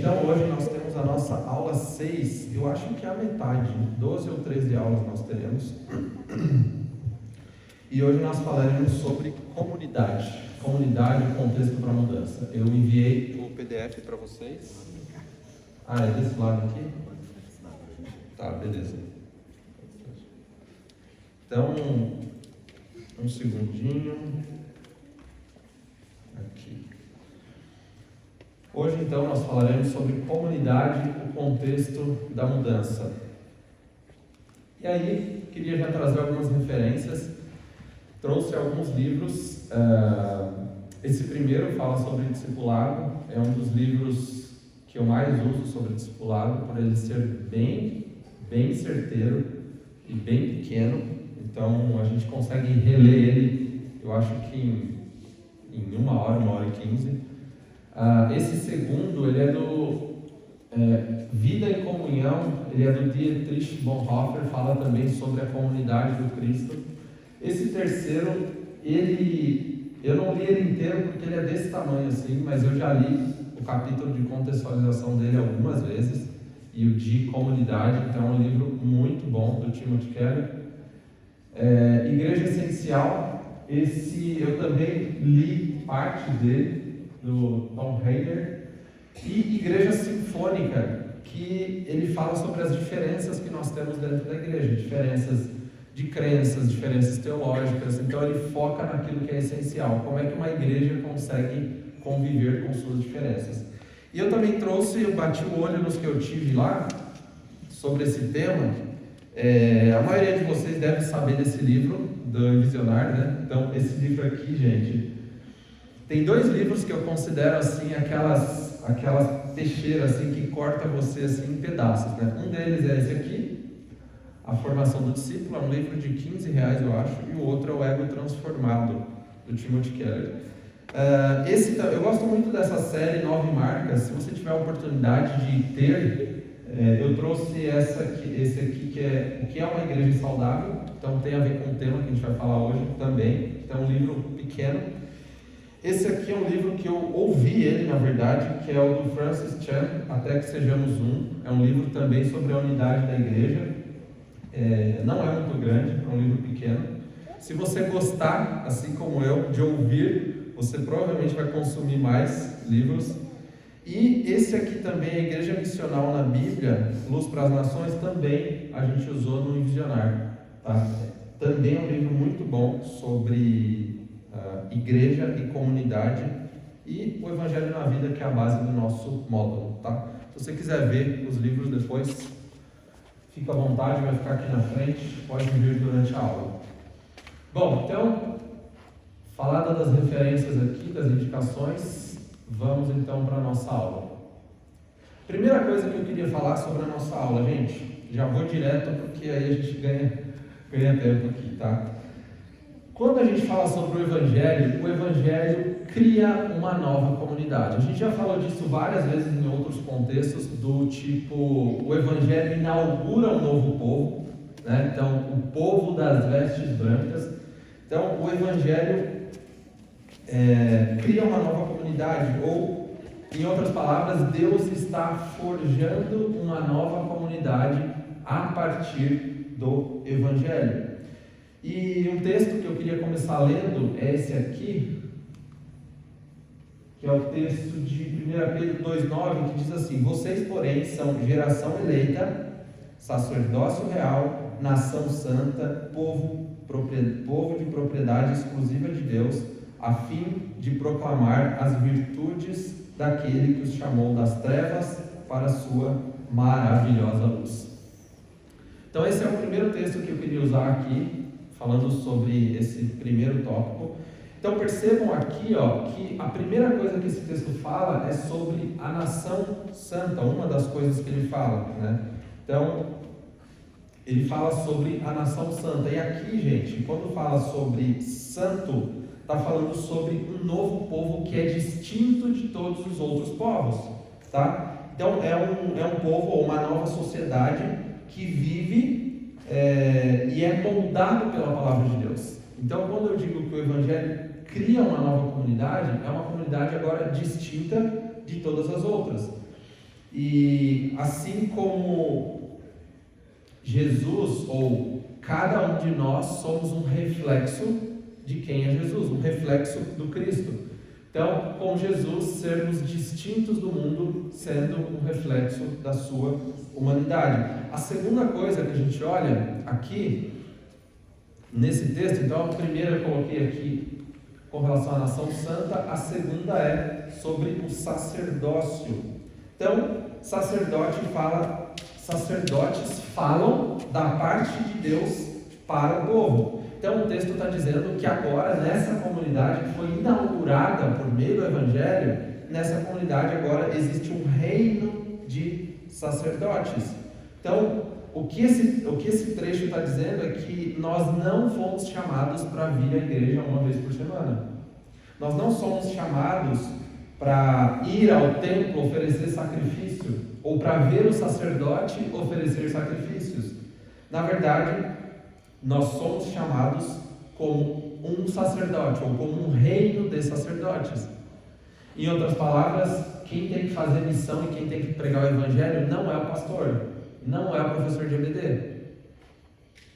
então hoje nós temos a nossa aula 6, eu acho que é a metade, 12 ou 13 aulas nós teremos. E hoje nós falaremos sobre comunidade, o contexto para a mudança. Eu enviei o PDF para vocês. Ah, é desse lado aqui? Tá, beleza. Então, um segundinho. Aqui. Hoje, então, nós falaremos sobre comunidade, o contexto da mudança. E aí, queria já trazer algumas referências. Trouxe alguns livros. Esse primeiro fala sobre discipulado. É um dos livros que eu mais uso sobre discipulado, por ele ser bem certeiro e bem pequeno. Então, a gente consegue reler ele, eu acho que em 1 hora, 1h15. Esse segundo, ele é do Vida em Comunhão, ele é do Dietrich Bonhoeffer, fala também sobre a comunidade do Cristo. Esse terceiro, eu não li ele inteiro porque ele é desse tamanho assim, mas eu já li o capítulo de contextualização dele algumas vezes, e o de comunidade, então é um livro muito bom, do Timothy Keller. Igreja Essencial, esse eu também li parte dele, do Tom Rainer. E Igreja Sinfônica, que ele fala sobre as diferenças que nós temos dentro da igreja, diferenças de crenças, diferenças teológicas. Então ele foca naquilo que é essencial, como é que uma igreja consegue conviver com suas diferenças. E eu também eu bati o olho nos que eu tive lá, sobre esse tema. A maioria de vocês deve saber desse livro, do Visionário, né? Então, esse livro aqui, gente, tem 2 livros que eu considero, assim, aquelas peixeiras, assim, que corta você, assim, em pedaços, né? Um deles é esse aqui, A Formação do Discípulo, é um livro de R$15, eu acho, e o outro é O Ego Transformado, do Timothy Keller. Eu gosto muito dessa série 9 Marcas. Se você tiver a oportunidade de ter, eu trouxe esse aqui, que é O que é uma igreja saudável. Então tem a ver com o tema que a gente vai falar hoje também. Então é um livro pequeno. Esse aqui é um livro que eu ouvi ele, na verdade, que é o do Francis Chan, Até que Sejamos Um. É um livro também sobre a unidade da igreja. Não é muito grande, é um livro pequeno. Se você gostar, assim como eu, de ouvir, você provavelmente vai consumir mais livros. E esse aqui também, a Igreja Missional na Bíblia, Luz para as Nações, também a gente usou no Visionário, tá? Também é um livro muito bom sobre igreja e comunidade, e o Evangelho na Vida, que é a base do nosso módulo, tá? Se você quiser ver os livros depois, fica à vontade, vai ficar aqui na frente, pode ver durante a aula. Bom, então, falada das referências aqui, das indicações, vamos então para a nossa aula. Primeira coisa que eu queria falar sobre a nossa aula, gente, já vou direto porque aí a gente ganha tempo aqui, tá? Quando a gente fala sobre o Evangelho cria uma nova comunidade. A gente já falou disso várias vezes em outros contextos, do tipo, o Evangelho inaugura um novo povo, né? Então, o povo das vestes brancas. Então, o Evangelho cria uma nova comunidade, ou, em outras palavras, Deus está forjando uma nova comunidade a partir do Evangelho. E um texto que eu queria começar lendo é esse aqui, que é o texto de 1 Pedro 2,9, que diz assim: vocês, porém, são geração eleita, sacerdócio real, nação santa, povo de propriedade exclusiva de Deus, a fim de proclamar as virtudes daquele que os chamou das trevas para a sua maravilhosa luz. Então esse é o primeiro texto que eu queria usar aqui, falando sobre esse primeiro tópico. Então percebam aqui, que a primeira coisa que esse texto fala é sobre a nação santa, uma das coisas que ele fala, né? Então, ele fala sobre a nação santa. E aqui, gente, quando fala sobre santo, está falando sobre um novo povo que é distinto de todos os outros povos, tá? Então é um povo ou uma nova sociedade que vive e é moldado pela palavra de Deus. Então, quando eu digo que o Evangelho cria uma nova comunidade, é uma comunidade agora distinta de todas as outras. E assim como Jesus, ou cada um de nós, somos um reflexo de quem é Jesus, um reflexo do Cristo. Então, com Jesus, sermos distintos do mundo, sendo um reflexo da sua humanidade. A segunda coisa que a gente olha aqui, nesse texto, então a primeira eu coloquei aqui com relação à nação santa, a segunda é sobre o sacerdócio. Então, sacerdotes falam da parte de Deus para o povo. Então o texto está dizendo que agora, nessa comunidade que foi inaugurada por meio do Evangelho, nessa comunidade agora existe um reino de sacerdotes. Então, o que esse trecho está dizendo é que nós não fomos chamados para vir à igreja uma vez por semana. Nós não somos chamados para ir ao templo oferecer sacrifício, ou para ver o sacerdote oferecer sacrifícios. Na verdade, nós somos chamados como um sacerdote, ou como um reino de sacerdotes. Em outras palavras, quem tem que fazer missão e quem tem que pregar o evangelho não é o pastor, não é o professor de EBD.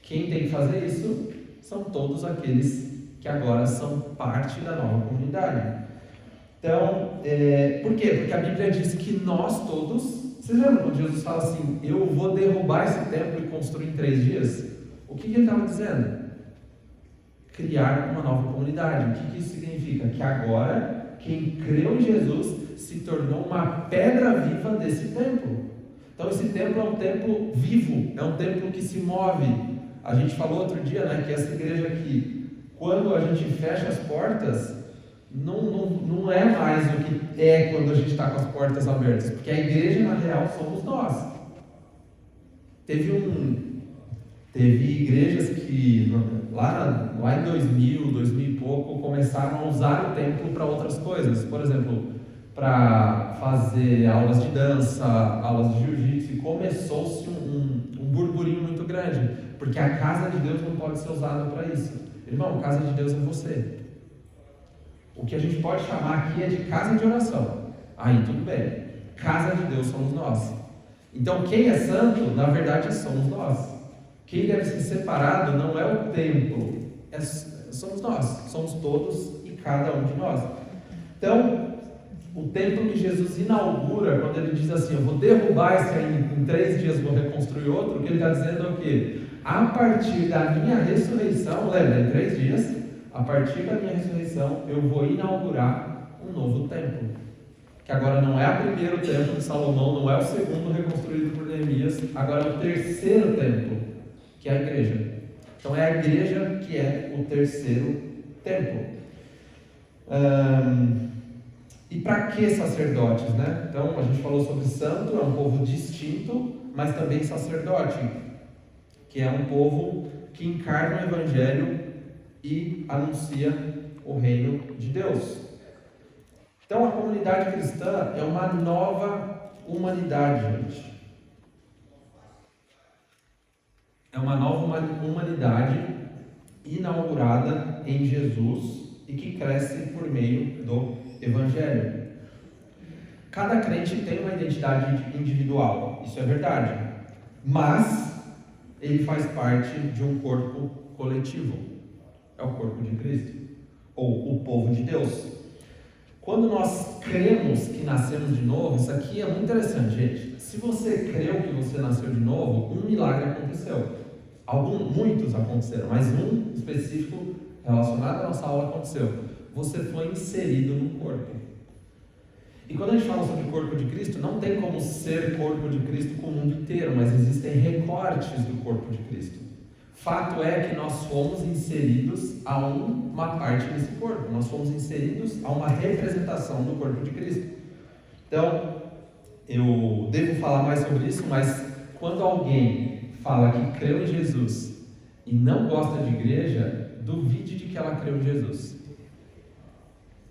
Quem tem que fazer isso são todos aqueles que agora são parte da nova comunidade. Então, por quê? Porque a Bíblia diz que nós todos... Vocês lembram quando Jesus fala assim, eu vou derrubar esse templo e construir em 3 dias? O que ele estava dizendo? Criar uma nova comunidade. O que isso significa? Que agora, quem creu em Jesus se tornou uma pedra viva desse templo. Então esse templo é um templo vivo, é um templo que se move. A gente falou outro dia, né, que essa igreja aqui, quando a gente fecha as portas, não é mais o que é quando a gente está com as portas abertas, porque a igreja na real somos nós. Teve igrejas que lá em 2000 e pouco, começaram a usar o templo para outras coisas. Por exemplo, para fazer aulas de dança, aulas de jiu-jitsu, e começou-se um burburinho muito grande, porque a casa de Deus não pode ser usada para isso. Irmão, a casa de Deus é você. O que a gente pode chamar aqui é de casa de oração. Aí tudo bem, casa de Deus somos nós. Então quem é santo, na verdade somos nós. Quem deve ser separado não é o templo, somos nós, somos todos e cada um de nós. Então, o templo que Jesus inaugura, quando ele diz assim, eu vou derrubar esse aí, em 3 dias vou reconstruir outro, o que ele está dizendo é o quê? A partir da minha ressurreição, lembra, em 3 dias, a partir da minha ressurreição, eu vou inaugurar um novo templo. Que agora não é o primeiro templo de Salomão, não é o segundo reconstruído por Neemias, agora é o terceiro templo, que é a igreja. Então é a igreja que é o terceiro templo. E para que sacerdotes, né? Então a gente falou sobre santo, é um povo distinto, mas também sacerdote, que é um povo que encarna o evangelho e anuncia o reino de Deus. Então a comunidade cristã é uma nova humanidade, gente. É uma nova humanidade inaugurada em Jesus e que cresce por meio do Evangelho. Cada crente tem uma identidade individual, isso é verdade, mas ele faz parte de um corpo coletivo, é o corpo de Cristo, ou o povo de Deus. Quando nós cremos que nascemos de novo, isso aqui é muito interessante, gente. Se você creu que você nasceu de novo, um milagre aconteceu. Muitos aconteceram, mas um específico relacionado à nossa aula aconteceu. Você foi inserido no corpo. E quando a gente fala sobre o corpo de Cristo, não tem como ser corpo de Cristo com o mundo inteiro, mas existem recortes do corpo de Cristo. Fato é que nós fomos inseridos a uma parte desse corpo, nós fomos inseridos a uma representação do corpo de Cristo. Então, eu devo falar mais sobre isso, mas quando alguém fala que creu em Jesus e não gosta de igreja, duvide de que ela creu em Jesus.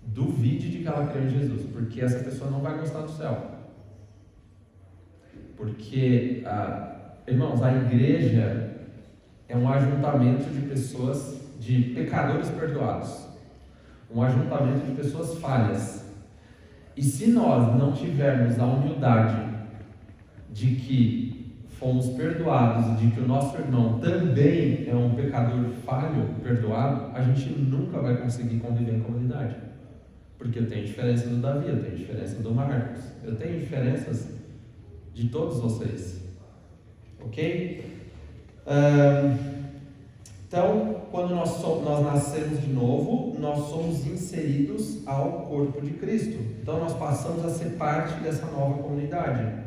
Duvide de que ela creu em Jesus, porque essa pessoa não vai gostar do céu. Porque, irmãos, a igreja é um ajuntamento de pessoas, de pecadores perdoados, um ajuntamento de pessoas falhas. E se nós não tivermos a humildade de que fomos perdoados e de que o nosso irmão também é um pecador falho, perdoado, a gente nunca vai conseguir conviver em comunidade. Porque eu tenho diferença do Davi, eu tenho diferença do Marcos, eu tenho diferenças de todos vocês. Ok? Então, quando nós nascemos de novo, nós somos inseridos ao corpo de Cristo. Então, nós passamos a ser parte dessa nova comunidade.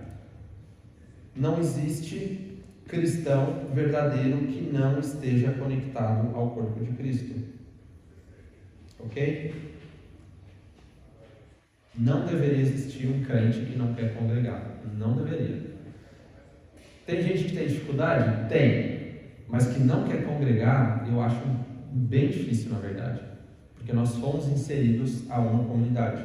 Não existe cristão verdadeiro que não esteja conectado ao corpo de Cristo. Ok? Não deveria existir um crente que não quer congregar. Não deveria. Tem gente que tem dificuldade? Tem. Mas que não quer congregar, eu acho bem difícil, na verdade. Porque nós fomos inseridos a uma comunidade.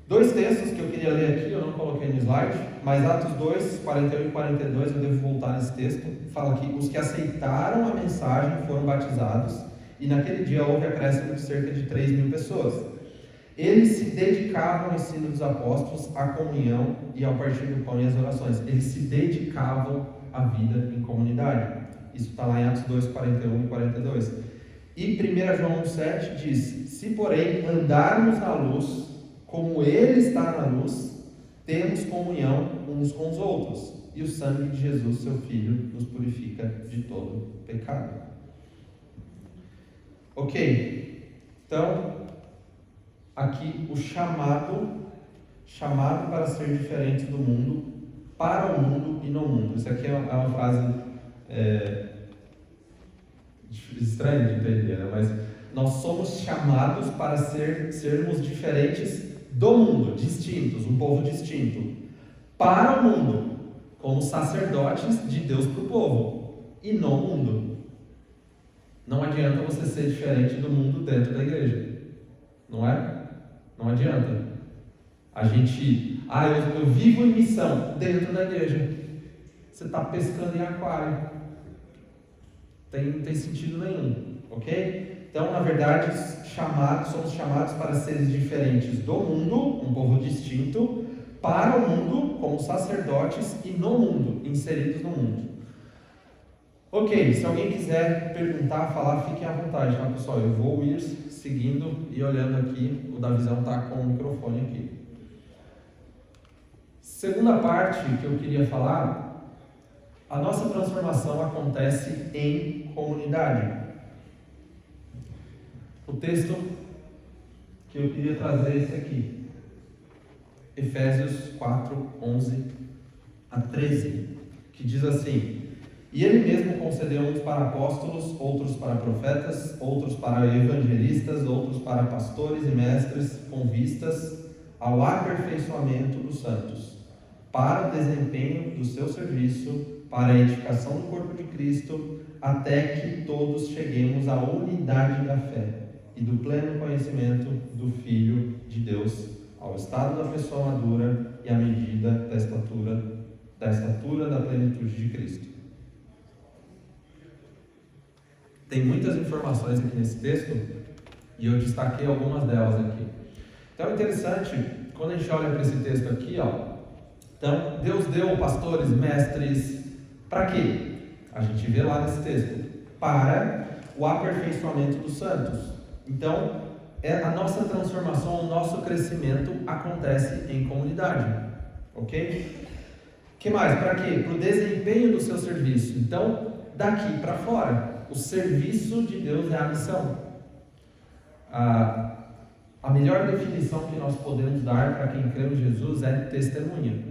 2 textos que eu queria ler aqui, eu não coloquei no slide, mas Atos 2, 41 e 42, eu devo voltar nesse texto. Fala que os que aceitaram a mensagem foram batizados, e naquele dia houve acréscimo de cerca de 3.000 pessoas. Eles se dedicavam ao ensino dos apóstolos, à comunhão e ao partir do pão e às orações. Eles se dedicavam à vida em comunidade. Isso está lá em Atos 2, 41 e 42. E 1 João 1,7 diz: se porém andarmos na luz, como Ele está na luz, temos comunhão uns com os outros, e o sangue de Jesus, seu Filho, nos purifica de todo pecado. Ok, então, aqui o chamado para ser diferente do mundo, para o mundo e no mundo. Isso aqui é uma frase estranha de entender, né? Mas nós somos chamados para sermos diferentes do mundo, distintos, um povo distinto, para o mundo, como sacerdotes de Deus para o povo, e no mundo. Não adianta você ser diferente do mundo dentro da igreja, não é? Não adianta. A gente, eu vivo em missão dentro da igreja. Você está pescando em aquário. Não tem sentido nenhum, ok? Então, na verdade, somos chamados para seres diferentes do mundo, um povo distinto, para o mundo, como sacerdotes, e no mundo, inseridos no mundo. Ok, se alguém quiser perguntar, falar, fiquem à vontade, tá, pessoal? Eu vou ir seguindo e olhando aqui, o Davizão está com o microfone aqui. Segunda parte que eu queria falar, a nossa transformação acontece em comunidade. O texto que eu queria trazer é esse aqui, Efésios 4, 11 a 13, que diz assim: e Ele mesmo concedeu uns para apóstolos, outros para profetas, outros para evangelistas, outros para pastores e mestres, com vistas ao aperfeiçoamento dos santos, para o desempenho do seu serviço, para a edificação do corpo de Cristo, até que todos cheguemos à unidade da fé e do pleno conhecimento do Filho de Deus, ao estado da pessoa madura e à medida da estatura da plenitude de Cristo. Tem muitas informações aqui nesse texto e eu destaquei algumas delas aqui. Então é interessante, quando a gente olha para esse texto aqui, então Deus deu pastores, mestres, para quê? A gente vê lá nesse texto, para o aperfeiçoamento dos santos. Então, a nossa transformação, o nosso crescimento acontece em comunidade, ok? O que mais? Para quê? Para o desempenho do seu serviço. Então, daqui para fora, o serviço de Deus é a missão. A melhor definição que nós podemos dar para quem crê em Jesus é testemunha.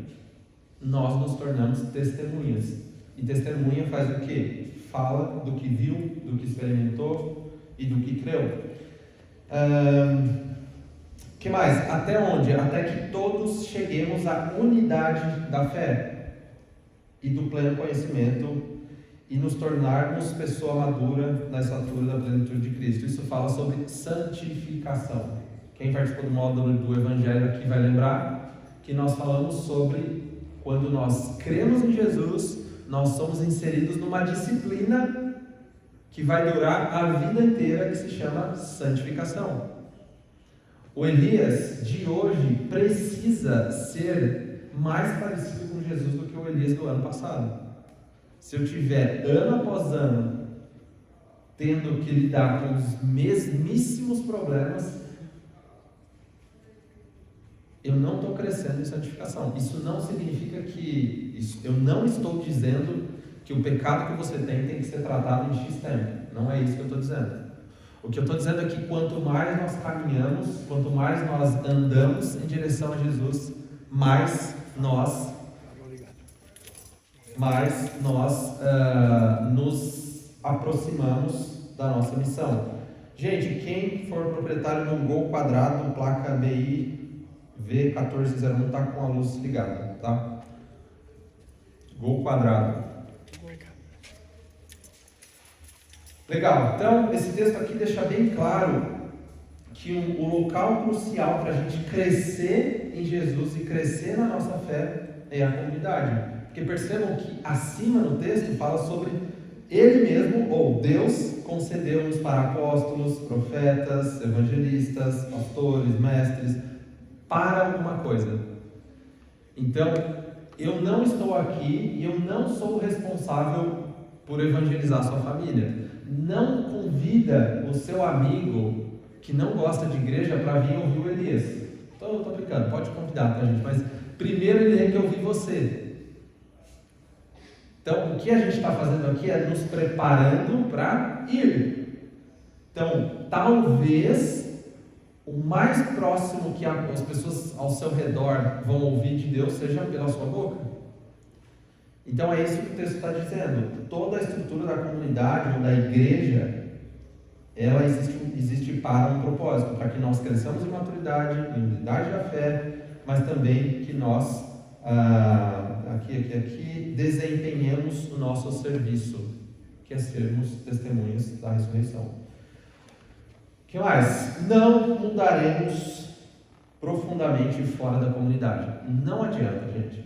Nós nos tornamos testemunhas. E testemunha faz o quê? Fala do que viu, do que experimentou e do que creu. Que mais? Até onde? Até que todos cheguemos à unidade da fé e do pleno conhecimento e nos tornarmos pessoa madura na estatura da plenitude de Cristo. Isso fala sobre santificação. Quem participou do módulo do Evangelho aqui vai lembrar que nós falamos sobre quando nós cremos em Jesus, nós somos inseridos numa disciplina que vai durar a vida inteira, que se chama santificação. O Elias de hoje precisa ser mais parecido com Jesus do que o Elias do ano passado. Se eu tiver ano após ano tendo que lidar com os mesmíssimos problemas, eu não estou crescendo em santificação. Isso não significa eu não estou dizendo que o pecado que você tem que ser tratado em X tempo. Não é isso que eu estou dizendo. O que eu estou dizendo é que quanto mais nós caminhamos, quanto mais nós andamos em direção a Jesus, mais nós nos aproximamos da nossa missão. Gente, quem for proprietário de um Gol quadrado, placa BI V1401, está com a luz ligada, tá? Gol quadrado. Legal, então esse texto aqui deixa bem claro que o local crucial para a gente crescer em Jesus e crescer na nossa fé é a comunidade. Porque percebam que acima no texto fala sobre Ele mesmo, ou Deus, concedeu-nos para apóstolos, profetas, evangelistas, pastores, mestres, para alguma coisa. Então, eu não estou aqui e eu não sou responsável por evangelizar a sua família. Não convida o seu amigo que não gosta de igreja para vir ouvir o Elias. Estou brincando, pode convidar, tá, gente? Mas primeiro ele tem que ouvir você. Então, o que a gente está fazendo aqui é nos preparando para ir. Então, talvez o mais próximo que as pessoas ao seu redor vão ouvir de Deus seja pela sua boca. Então, é isso que o texto está dizendo. Toda a estrutura da comunidade ou da igreja, ela existe para um propósito, para que nós cresçamos em maturidade, em unidade da fé, mas também que nós aqui desempenhemos o nosso serviço, que é sermos testemunhas da ressurreição. O que mais? Não mudaremos profundamente fora da comunidade. Não adianta, gente.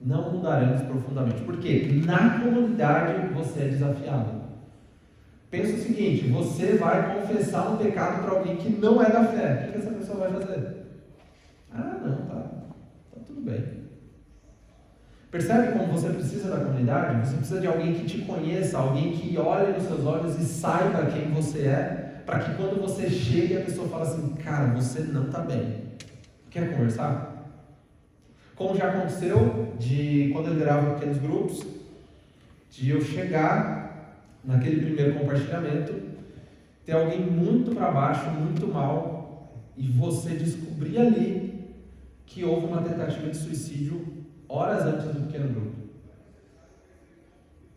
Não mudaremos profundamente. Por quê? Na comunidade você é desafiado. Pensa o seguinte: você vai confessar um pecado para alguém que não é da fé. O que essa pessoa vai fazer? Não, tá tudo bem. Percebe como você precisa da comunidade? Você precisa de alguém que te conheça, alguém que olhe nos seus olhos e saiba quem você é, para que quando você chegue a pessoa fale assim: cara, você não está bem. Quer conversar? Como já aconteceu de quando eu liderava pequenos grupos, de eu chegar naquele primeiro compartilhamento, ter alguém muito para baixo, muito mal, e você descobrir ali que houve uma tentativa de suicídio horas antes do pequeno grupo.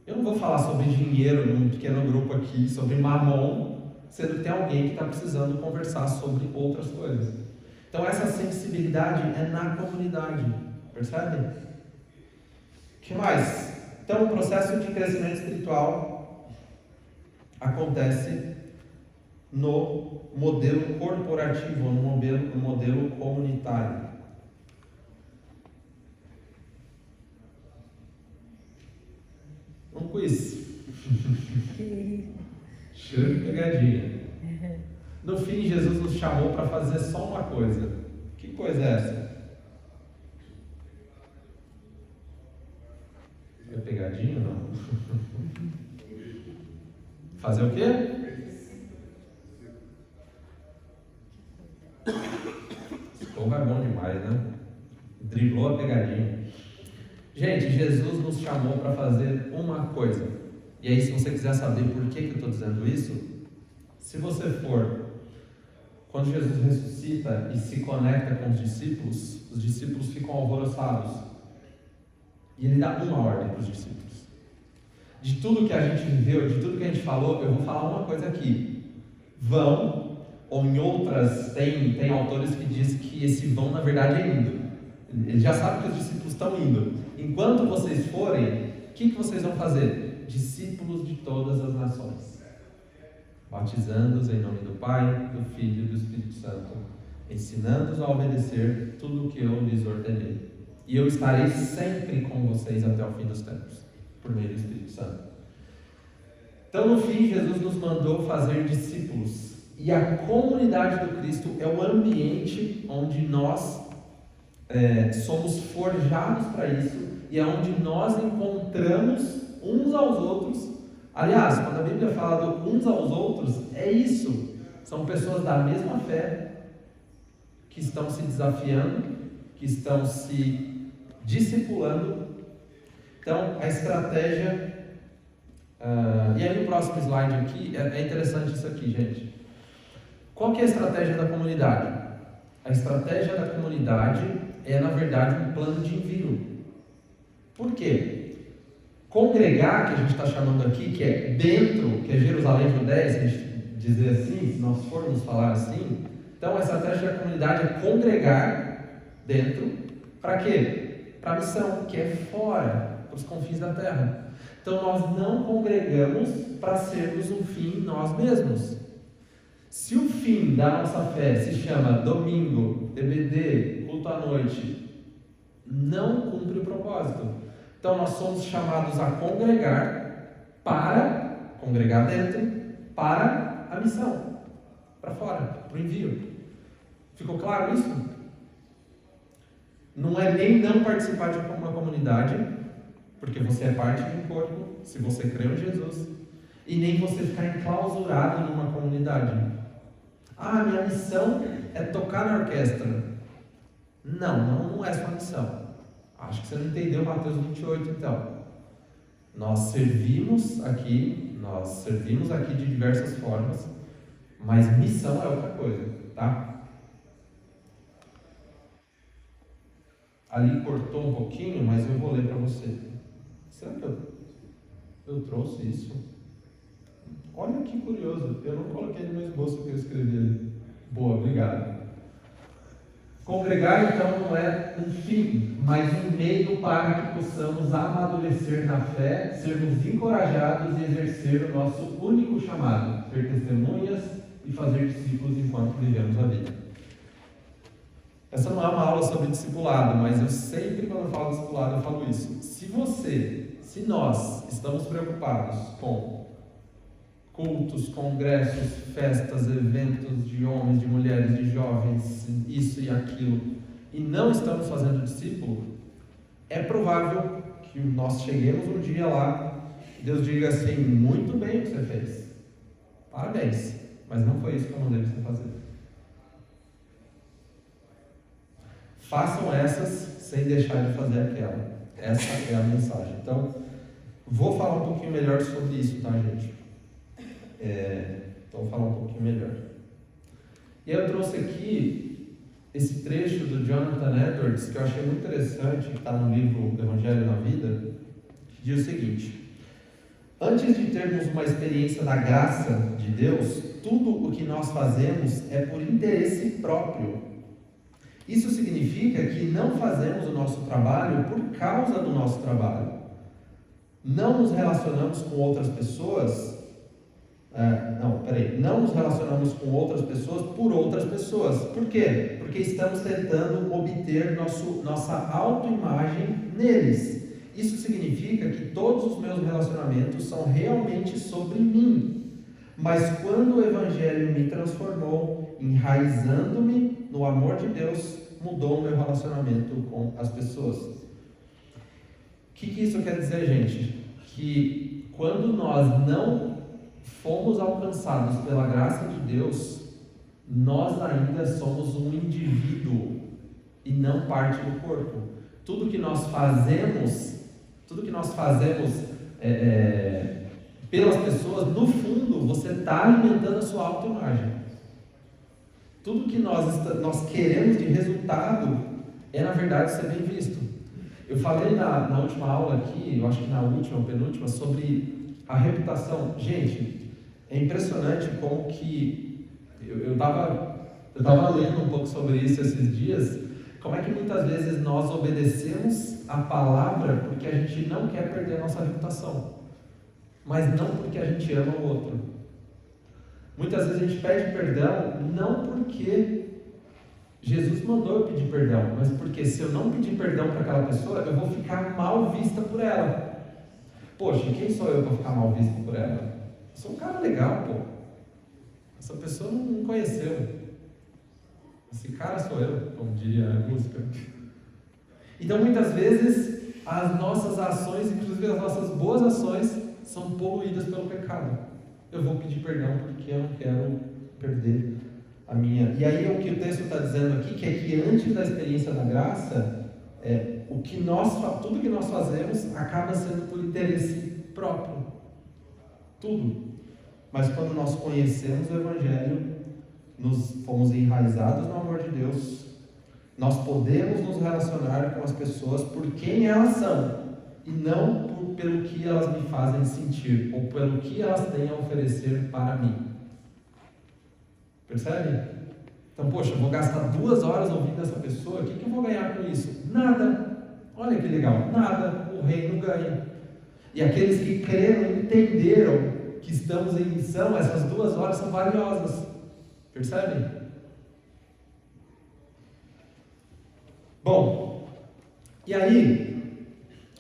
Eu não vou falar sobre dinheiro num pequeno grupo aqui, sobre mamon, sendo que tem alguém que está precisando conversar sobre outras coisas. Então essa sensibilidade é na comunidade, percebem? O que mais? Então o processo de crescimento espiritual acontece no modelo corporativo, no modelo comunitário. Um quiz. Cheio de pegadinha. No fim, Jesus nos chamou para fazer só uma coisa. Que coisa é essa? É pegadinha ou não? Fazer o quê? Esse povo é bom demais, né? Driblou a pegadinha. Gente, Jesus nos chamou para fazer uma coisa. E aí, se você quiser saber por que eu estou dizendo isso, se você for, quando Jesus ressuscita e se conecta com os discípulos ficam alvoroçados. E ele dá uma ordem para os discípulos. De tudo que a gente viveu, de tudo que a gente falou, eu vou falar uma coisa aqui. Vão, ou em outras, tem autores que dizem que esse vão, na verdade, é indo. Ele já sabe que os discípulos estão indo. Enquanto vocês forem, o que vocês vão fazer? Discípulos de todas as nações, batizando-os em nome do Pai, do Filho e do Espírito Santo, ensinando-os a obedecer tudo o que eu lhes ordenei. E eu estarei sempre com vocês até o fim dos tempos, por meio do Espírito Santo. Então, no fim, Jesus nos mandou fazer discípulos. E a comunidade do Cristo é o ambiente onde nós somos forjados para isso, e é onde nós encontramos uns aos outros. Aliás, quando a Bíblia fala do uns aos outros, é isso. São pessoas da mesma fé, que estão se desafiando, que estão se discipulando. Então, a estratégia... e aí no próximo slide aqui, é interessante isso aqui, gente. Qual que é a estratégia da comunidade? A estratégia da comunidade é, na verdade, um plano de envio. Por quê? Congregar, que a gente está chamando aqui, que é dentro, que é Jerusalém Judéia, se a gente dizer assim, se nós formos falar assim, então a estratégia da comunidade é congregar dentro, para quê? Para a missão, que é fora, para os confins da terra. Então nós não congregamos para sermos um fim nós mesmos. Se o fim da nossa fé se chama domingo, EBD, culto à noite, não cumpre o propósito. Então nós somos chamados a congregar para, congregar dentro, para a missão, para fora, para o envio. Ficou claro isso? Não é nem não participar de uma comunidade, porque você é parte de um corpo, se você crê em Jesus, e nem você ficar enclausurado numa comunidade. Minha missão é tocar na orquestra. Não é sua missão. Acho que você não entendeu Mateus 28, então. Nós servimos aqui de diversas formas, mas missão é outra coisa, tá? Ali cortou um pouquinho, mas eu vou ler para você. Será que eu trouxe isso? Olha que curioso, eu não coloquei no meu esboço que eu escrevi ali. Boa, obrigado. Congregar então não é um fim, mas um meio para que possamos amadurecer na fé, sermos encorajados e exercer o nosso único chamado, ser testemunhas e fazer discípulos enquanto vivemos a vida. Essa não é uma aula sobre discipulado, mas eu sempre, quando eu falo discipulado, eu falo isso. Se nós estamos preocupados com cultos, congressos, festas, eventos de homens, de mulheres, de jovens, isso e aquilo, e não estamos fazendo discípulo, é provável que nós cheguemos um dia lá e Deus diga assim: muito bem o que você fez, parabéns, mas não foi isso que eu mandei você fazer. Façam essas sem deixar de fazer aquela. Essa é a mensagem. Então, vou falar um pouquinho melhor sobre isso, tá, gente? Então, vou falar um pouquinho melhor. E eu trouxe aqui esse trecho do Jonathan Edwards, que eu achei muito interessante, que está no livro Evangelho na Vida, que diz o seguinte: antes de termos uma experiência da graça de Deus, tudo o que nós fazemos é por interesse próprio. Isso significa que não fazemos o nosso trabalho por causa do nosso trabalho. Não nos relacionamos com outras pessoas. Não nos relacionamos com outras pessoas por outras pessoas. Por quê? Porque estamos tentando obter nossa autoimagem neles. Isso significa que todos os meus relacionamentos são realmente sobre mim. Mas quando o Evangelho me transformou, enraizando-me no amor de Deus, mudou o meu relacionamento com as pessoas. O que isso quer dizer, gente? Que quando nós não fomos alcançados pela graça de Deus, nós ainda somos um indivíduo e não parte do corpo. Tudo que nós fazemos pelas pessoas, no fundo, você está alimentando a sua autoimagem. Tudo que nós queremos de resultado é, na verdade, ser bem visto. Eu falei na última aula aqui, eu acho que na última ou penúltima, sobre a reputação. Gente, é impressionante como que... Eu estava lendo um pouco sobre isso esses dias, como é que muitas vezes nós obedecemos a palavra porque a gente não quer perder a nossa reputação, mas não porque a gente ama o outro. Muitas vezes a gente pede perdão não porque Jesus mandou eu pedir perdão, mas porque se eu não pedir perdão para aquela pessoa, eu vou ficar mal vista por ela. Poxa, quem sou eu para ficar mal visto por ela? Eu sou um cara legal, pô. Essa pessoa não conheceu. Esse cara sou eu, como diria a música. Então, muitas vezes, as nossas ações, inclusive as nossas boas ações, são poluídas pelo pecado. Eu vou pedir perdão porque eu não quero perder a minha... E aí, o que o texto está dizendo aqui, que é que antes da experiência da graça, tudo que nós fazemos acaba sendo por interesse próprio. Tudo. Mas quando nós conhecemos o Evangelho, fomos enraizados no amor de Deus, nós podemos nos relacionar com as pessoas por quem elas são, e não pelo que elas me fazem sentir, ou pelo que elas têm a oferecer para mim. Percebe? Então, poxa, eu vou gastar 2 horas ouvindo essa pessoa, o que eu vou ganhar com isso? Nada. Olha que legal, nada. O reino ganha. E aqueles que creram, entenderam que estamos em missão, essas 2 horas são valiosas. Percebem? Bom, e aí,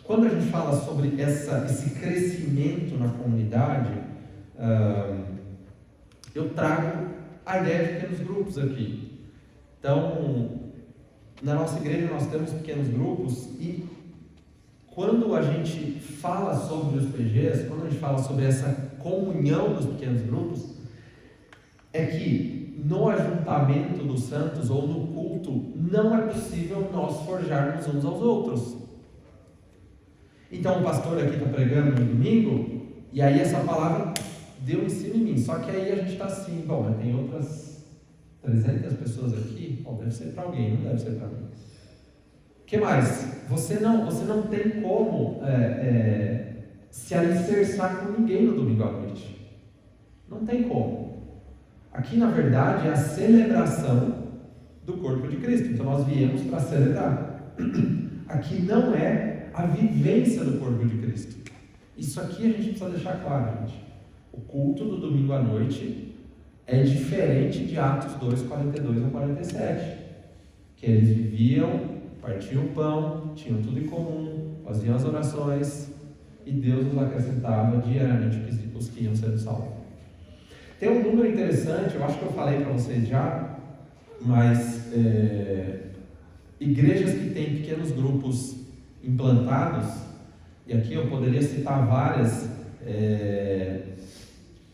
quando a gente fala sobre esse crescimento na comunidade, eu trago a ideia de pequenos grupos aqui. Então, na nossa igreja nós temos pequenos grupos, e quando a gente fala sobre os PGs, quando a gente fala sobre essa comunhão dos pequenos grupos, é que no ajuntamento dos santos ou no culto não é possível nós forjarmos uns aos outros. Então o pastor aqui está pregando no domingo, e aí essa palavra deu em cima de mim, só que aí a gente está assim, bom, mas tem outras 300 pessoas aqui, bom, deve ser para alguém, não deve ser para mim. O que mais? Você não tem como se alicerçar com ninguém no domingo à noite. Não tem como. Aqui, na verdade, é a celebração do corpo de Cristo. Então, nós viemos para celebrar. Aqui não é a vivência do corpo de Cristo. Isso aqui a gente precisa deixar claro, gente. O culto do domingo à noite é diferente de Atos 2, 42 a 47. Que eles viviam, partiam o pão, tinham tudo em comum, faziam as orações, e Deus nos acrescentava diariamente os que iam sendo salvos. Tem um número interessante, eu acho que eu falei para vocês já, mas igrejas que têm pequenos grupos implantados, e aqui eu poderia citar várias,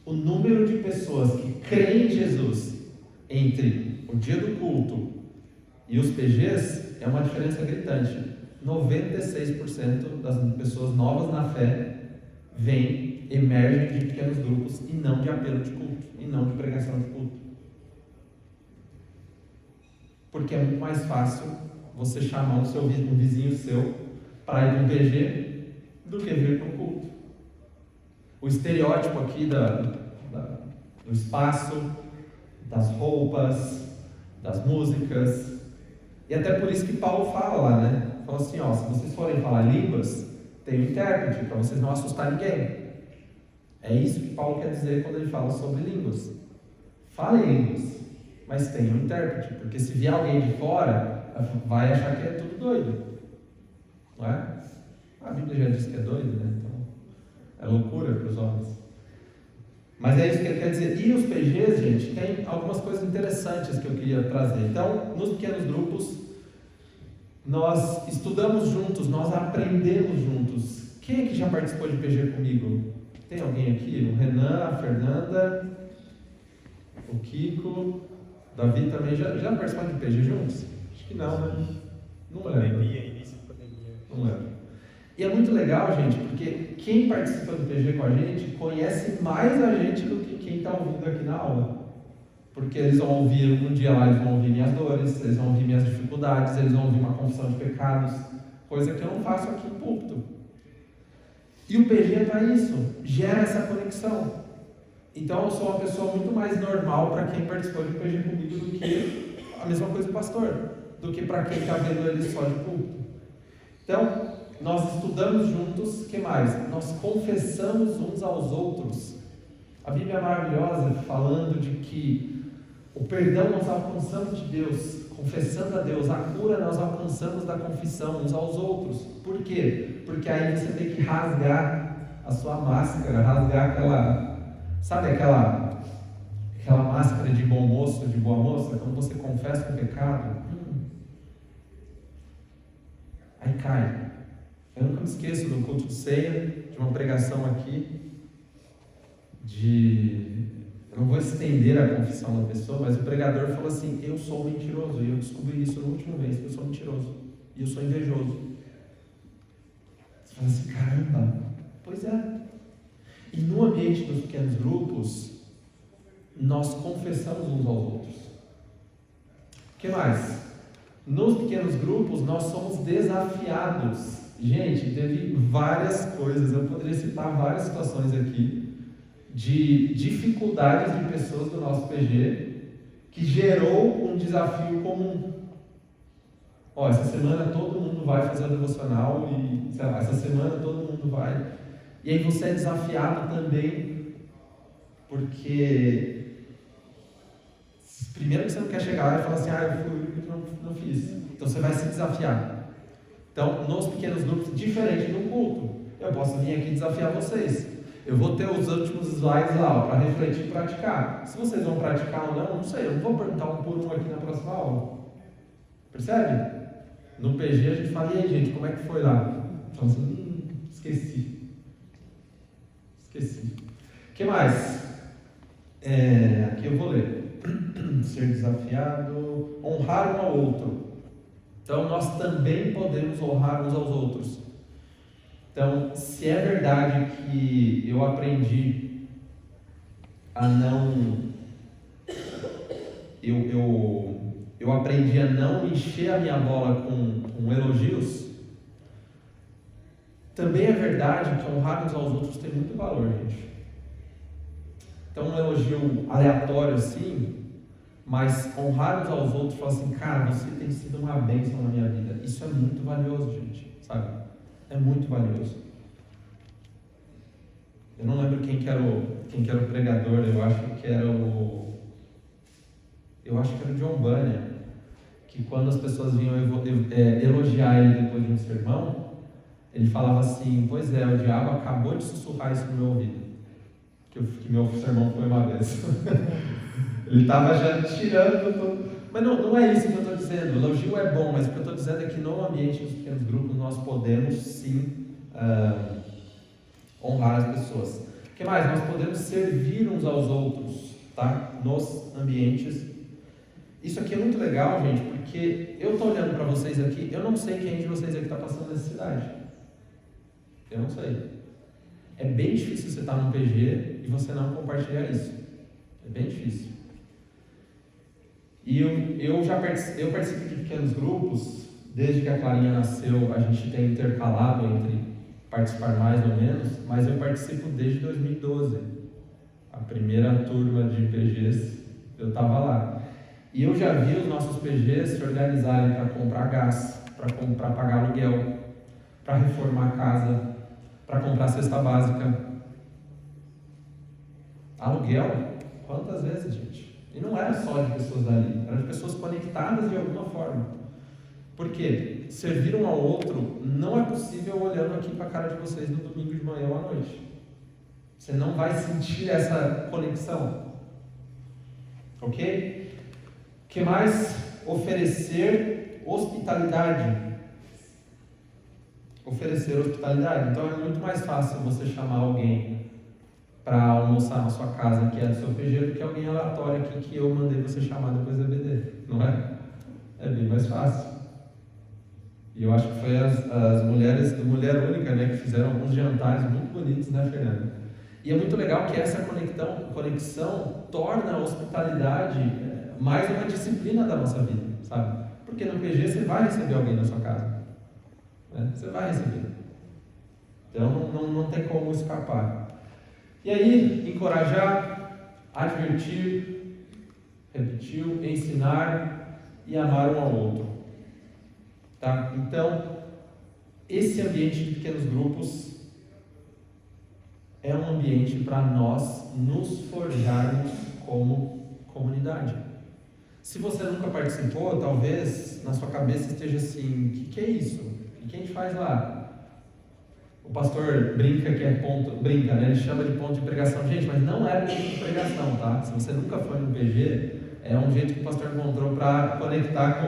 o número de pessoas que creem em Jesus entre o dia do culto e os PGs é uma diferença gritante. 96% das pessoas novas na fé emergem de pequenos grupos e não de apelo de culto, e não de pregação de culto. Porque é muito mais fácil você chamar um vizinho seu para ir para um PG do que vir para um culto. O estereótipo aqui do espaço, das roupas, das músicas, e até por isso que Paulo fala lá, né? Fala assim, se vocês forem falar línguas, tem um intérprete, para vocês não assustar ninguém. É isso que Paulo quer dizer quando ele fala sobre línguas. Fale línguas, mas tenha um intérprete, porque se vier alguém de fora, vai achar que é tudo doido. Não é? A Bíblia já diz que é doido, né? Então, é loucura para os homens. Mas é isso que ele quer dizer. E os PGs, gente, tem algumas coisas interessantes que eu queria trazer. Então, nos pequenos grupos, nós estudamos juntos, nós aprendemos juntos. Quem é que já participou de PG comigo? Tem alguém aqui? O Renan, a Fernanda, o Kiko, o Davi também. Já participaram de PG juntos? Acho que não, né? Não lembro. Início da pandemia. Não lembro. E é muito legal, gente, porque quem participa do PG com a gente conhece mais a gente do que quem está ouvindo aqui na aula. Porque eles vão ouvir, um dia lá eles vão ouvir minhas dores, eles vão ouvir minhas dificuldades, eles vão ouvir uma confissão de pecados, coisa que eu não faço aqui em púlpito. E o PG é para isso, gera essa conexão. Então eu sou uma pessoa muito mais normal para quem participou de PG comigo do que a mesma coisa do pastor, do que para quem está vendo ele só de púlpito. Então, nós estudamos juntos, o que mais? Nós confessamos uns aos outros. A Bíblia é maravilhosa falando de que o perdão nós alcançamos de Deus, confessando a Deus, a cura nós alcançamos da confissão uns aos outros. Por quê? Porque aí você tem que rasgar a sua máscara, rasgar aquela máscara de bom moço, de boa moça, quando você confessa o pecado. aí cai. Eu nunca me esqueço do culto de ceia, de uma pregação aqui, eu não vou estender a confissão da pessoa, mas o pregador falou assim: eu sou mentiroso, e eu descobri isso no último mês, que eu sou mentiroso, e eu sou invejoso. Você fala assim: caramba, pois é. E no ambiente dos pequenos grupos, nós confessamos uns aos outros. O que mais? Nos pequenos grupos, nós somos desafiados. Gente, teve várias coisas, eu poderia citar várias situações aqui, de dificuldades de pessoas do nosso PG, que gerou um desafio comum. Essa semana todo mundo vai fazer o devocional, e sei lá, essa semana todo mundo vai. E aí você é desafiado também, porque primeiro que você não quer chegar lá e falar assim: eu fui o único que não fiz. Então você vai se desafiar. Então, nos pequenos grupos, diferente do culto, eu posso vir aqui desafiar vocês. Eu vou ter os últimos slides lá para refletir e praticar. Se vocês vão praticar ou não sei. Eu não vou perguntar um por um aqui na próxima aula. Percebe? No PG a gente fala: e aí, gente, como é que foi lá? Então assim: esqueci. O que mais? Aqui eu vou ler. Ser desafiado, honrar um ao outro. Então nós também podemos honrar uns aos outros. Então, se é verdade que eu aprendi a não... Eu aprendi a não encher a minha bola com elogios, também é verdade que honrar uns aos outros tem muito valor, gente. Então, um elogio aleatório assim, mas honrar uns aos outros, falar assim: cara, você tem sido uma bênção na minha vida. Isso é muito valioso, gente, sabe? É muito valioso. Eu não lembro quem que era o pregador, eu acho que era o John Bunyan, que quando as pessoas vinham elogiar ele depois de um sermão, ele falava assim: pois é, o diabo acabou de sussurrar isso no meu ouvido, que meu sermão foi uma vez. Ele estava já tirando tudo. Mas não é isso que eu estou dizendo. O elogio é bom, mas o que eu estou dizendo é que no ambiente dos pequenos grupos nós podemos sim honrar as pessoas. O que mais? Nós podemos servir uns aos outros, tá? Nos ambientes. Isso aqui é muito legal, gente, porque eu estou olhando para vocês aqui, eu não sei quem de vocês aqui está passando necessidade. Eu não sei. É bem difícil você estar num PG e você não compartilhar isso. É bem difícil. E eu participo de pequenos grupos, desde que a Clarinha nasceu, a gente tem intercalado entre participar mais ou menos, mas eu participo desde 2012. A primeira turma de PGs, eu estava lá. E eu já vi os nossos PGs se organizarem para comprar gás, para pagar aluguel, para reformar a casa, para comprar cesta básica. Aluguel? Quantas vezes, gente? E não era só de pessoas dali, eram de pessoas conectadas de alguma forma. Por quê? Servir um ao outro não é possível olhando aqui para a cara de vocês no domingo de manhã ou à noite. Você não vai sentir essa conexão. Ok? O que mais? Oferecer hospitalidade. Oferecer hospitalidade. Então é muito mais fácil você chamar alguém para almoçar na sua casa, que é do seu PG, do que alguém aleatório aqui que eu mandei você chamar depois da BD, não é? É bem mais fácil. E eu acho que foi as mulheres do Mulher Única, né, que fizeram alguns jantares muito bonitos, né, Fernanda? E é muito legal que essa conexão torna a hospitalidade mais uma disciplina da nossa vida, sabe? Porque no PG você vai receber alguém na sua casa, né? Você vai receber. Então não tem como escapar. E aí, encorajar, advertir, repetiu, ensinar e amar um ao outro. Tá? Então, esse ambiente de pequenos grupos é um ambiente para nós nos forjarmos como comunidade. Se você nunca participou, talvez na sua cabeça esteja assim: o que é isso? O que a gente faz lá? O pastor brinca que é ponto, né? Ele chama de ponto de pregação. Gente, mas não é ponto de pregação, tá? Se você nunca foi no PG, é um jeito que o pastor encontrou para conectar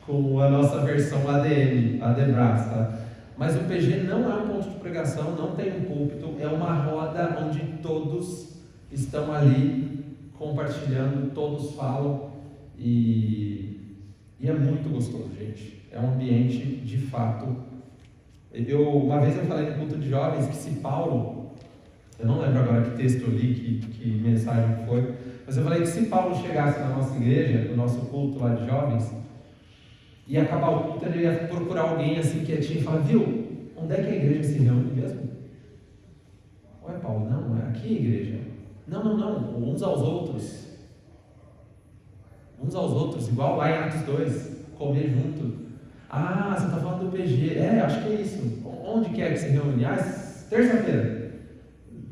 com a nossa versão ADM, Adebras, tá? Mas o PG não é um ponto de pregação, não tem um púlpito, é uma roda onde todos estão ali compartilhando, todos falam e é muito gostoso, gente. É um ambiente de fato. Uma vez eu falei no culto de jovens que se Paulo, eu não lembro agora que texto eu li, que mensagem foi, mas eu falei que se Paulo chegasse na nossa igreja, no nosso culto lá de jovens, e acabar o culto, ele ia procurar alguém assim quietinho e falar, viu, onde é que a igreja se reúne mesmo? Ué, Paulo, não, é aqui a igreja. Não, uns aos outros. Uns aos outros, igual lá em Atos 2, comer junto. Ah, você está falando do PG. Acho que é isso. Onde quer que se reúne? Terça-feira.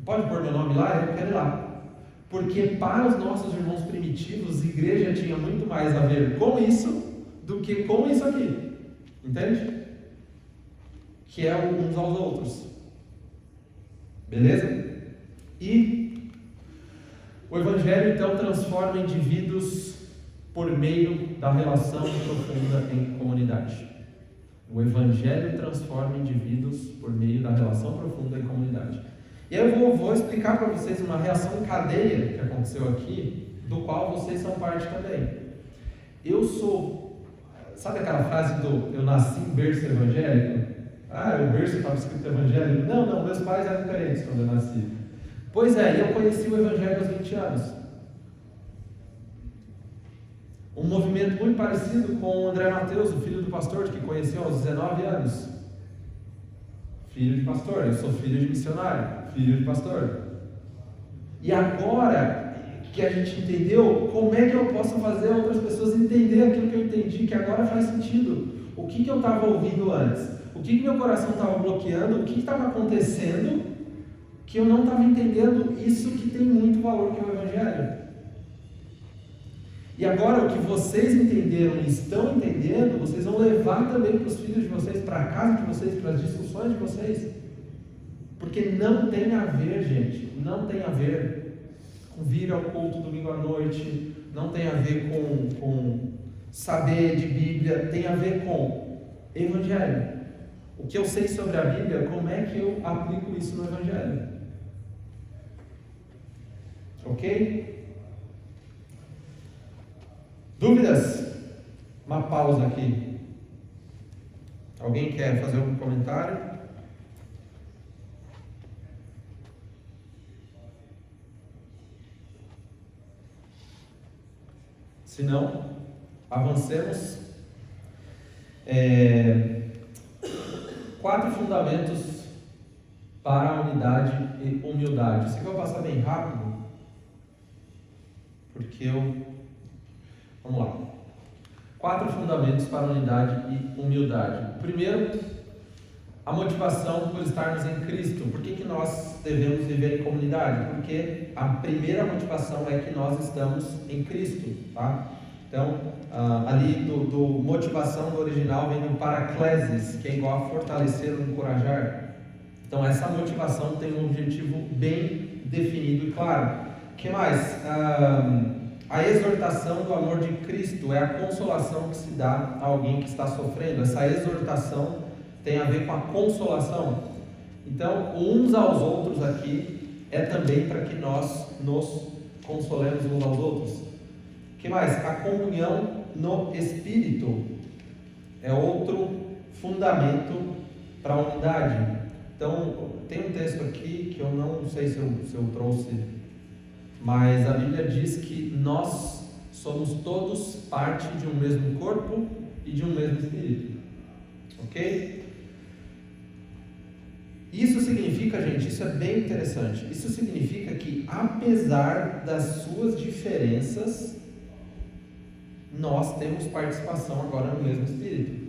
Pode pôr meu nome lá? Eu quero ir lá. Porque para os nossos irmãos primitivos, igreja tinha muito mais a ver com isso do que com isso aqui. Entende? Que é uns aos outros. Beleza? E o Evangelho então transforma indivíduos por meio da relação profunda em comunidade. O Evangelho transforma indivíduos por meio da relação profunda em comunidade. E aí eu vou explicar para vocês uma reação em cadeia que aconteceu aqui, do qual vocês são parte também. Sabe aquela frase do eu nasci em berço evangélico? O berço estava escrito evangélico? Não, meus pais eram crentes quando eu nasci. Pois é, eu conheci o Evangelho aos 20 anos. Um movimento muito parecido com o André Mateus, o filho do pastor, que conheceu aos 19 anos. Filho de pastor, eu sou filho de missionário, filho de pastor. E agora que a gente entendeu, como é que eu posso fazer outras pessoas entender aquilo que eu entendi, que agora faz sentido? O que eu estava ouvindo antes? O que meu coração estava bloqueando? O que estava acontecendo que eu não estava entendendo? Isso que tem muito valor, que é o Evangelho. E agora o que vocês entenderam e estão entendendo, vocês vão levar também para os filhos de vocês, para a casa de vocês, para as discussões de vocês. Porque não tem a ver, gente, não tem a ver com vir ao culto domingo à noite, não tem a ver com saber de Bíblia, tem a ver com Evangelho. O que eu sei sobre a Bíblia, como é que eu aplico isso no Evangelho? Ok? Dúvidas? Uma pausa aqui. Alguém quer fazer algum comentário? Se não, avancemos. 4 fundamentos para a unidade e humildade. Isso aqui eu vou passar bem rápido, porque vamos lá. 4 fundamentos para a unidade e humildade. Primeiro, a motivação por estarmos em Cristo. Por que nós devemos viver em comunidade? Porque a primeira motivação é que nós estamos em Cristo, tá? Então, ali do motivação do original vem do paraklesis, que é igual a fortalecer ou encorajar. Então, essa motivação tem um objetivo bem definido e claro. O que mais? A exortação do amor de Cristo é a consolação que se dá a alguém que está sofrendo. Essa exortação tem a ver com a consolação. Então, uns aos outros aqui é também para que nós nos consolemos uns aos outros. O que mais? A comunhão no Espírito é outro fundamento para a unidade. Então, tem um texto aqui que eu não sei se eu trouxe, mas a Bíblia diz que nós somos todos parte de um mesmo corpo e de um mesmo Espírito. Ok? Isso significa, gente, isso é bem interessante. Isso significa que, apesar das suas diferenças, nós temos participação agora no mesmo Espírito.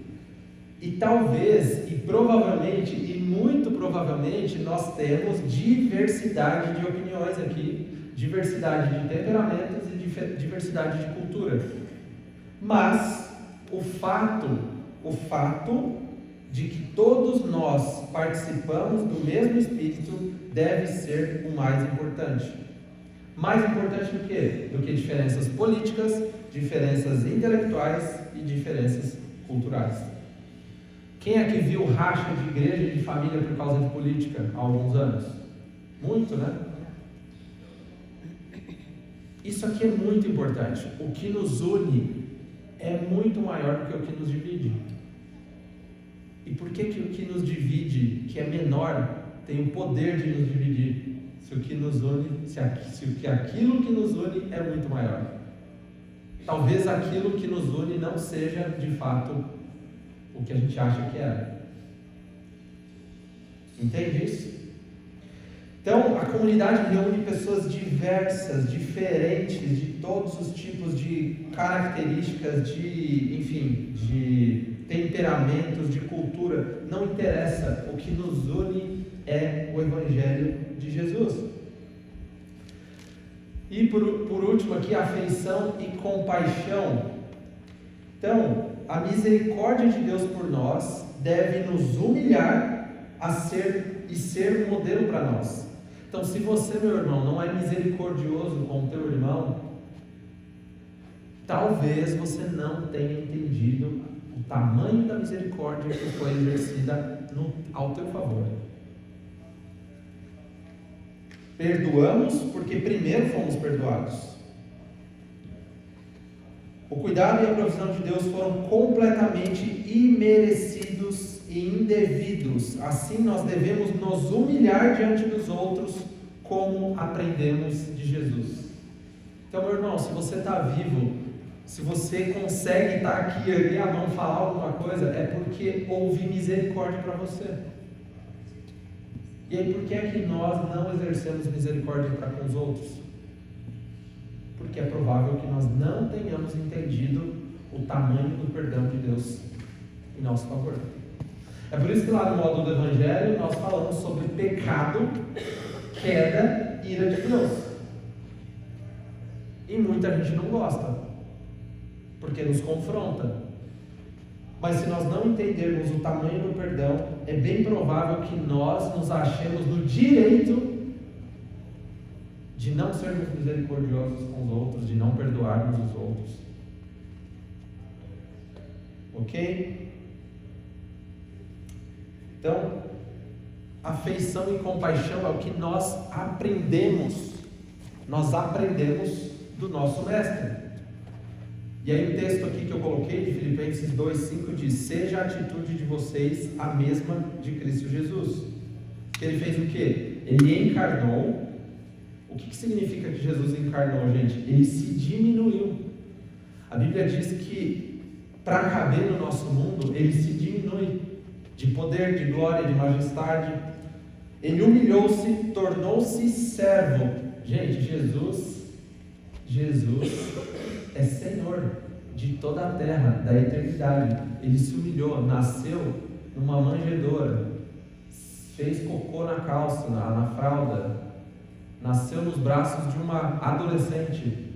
E talvez, e provavelmente, e muito provavelmente, nós temos diversidade de opiniões aqui, diversidade de temperamentos e diversidade de culturas. Mas o fato de que todos nós participamos do mesmo Espírito deve ser o mais importante. Mais importante do que diferenças políticas, diferenças intelectuais e diferenças culturais. Quem é que viu racha de igreja e de família por causa de política há alguns anos? Muito, né? Isso aqui é muito importante. O que nos une é muito maior do que o que nos divide. E por que o que nos divide, que é menor, tem o poder de nos dividir? Se o que nos une, aquilo que nos une é muito maior. Talvez aquilo que nos une não seja de fato o que a gente acha que é. Entende isso? Então, a comunidade reúne pessoas diversas, diferentes, de todos os tipos de características, de temperamentos, de cultura. Não interessa, o que nos une é o Evangelho de Jesus. E por último aqui, afeição e compaixão. Então, a misericórdia de Deus por nós deve nos humilhar e ser um modelo para nós. Então, se você, meu irmão, não é misericordioso com o teu irmão, talvez você não tenha entendido o tamanho da misericórdia que foi exercida ao teu favor. Perdoamos porque primeiro fomos perdoados. O cuidado e a provisão de Deus foram completamente imerecidos e indevidos. Assim nós devemos nos humilhar diante dos outros, como aprendemos de Jesus. Então, meu irmão, se você está vivo, se você consegue estar aqui, erguer a mão, falar alguma coisa, é porque houve misericórdia para você. E aí, por que é que nós não exercemos misericórdia para com os outros? Porque é provável que nós não tenhamos entendido o tamanho do perdão de Deus em nosso favor. É por isso que lá no módulo do Evangelho nós falamos sobre pecado, queda e ira de Deus. E muita gente não gosta, porque nos confronta. Mas se nós não entendermos o tamanho do perdão, é bem provável que nós nos achemos no direito de não sermos misericordiosos com os outros, de não perdoarmos os outros. Ok? Então, afeição e compaixão é o que nós aprendemos do nosso mestre. E aí o texto aqui que eu coloquei, de Filipenses 2,5, diz: seja a atitude de vocês a mesma de Cristo Jesus. Ele fez o quê? Ele encarnou. O que significa que Jesus encarnou, gente? Ele se diminuiu. A Bíblia diz que para caber no nosso mundo, ele se diminui de poder, de glória, de majestade. Ele humilhou-se, tornou-se servo. Gente, Jesus é Senhor de toda a terra, da eternidade. Ele se humilhou, nasceu numa manjedoura, fez cocô na calça, na fralda, nasceu nos braços de uma adolescente,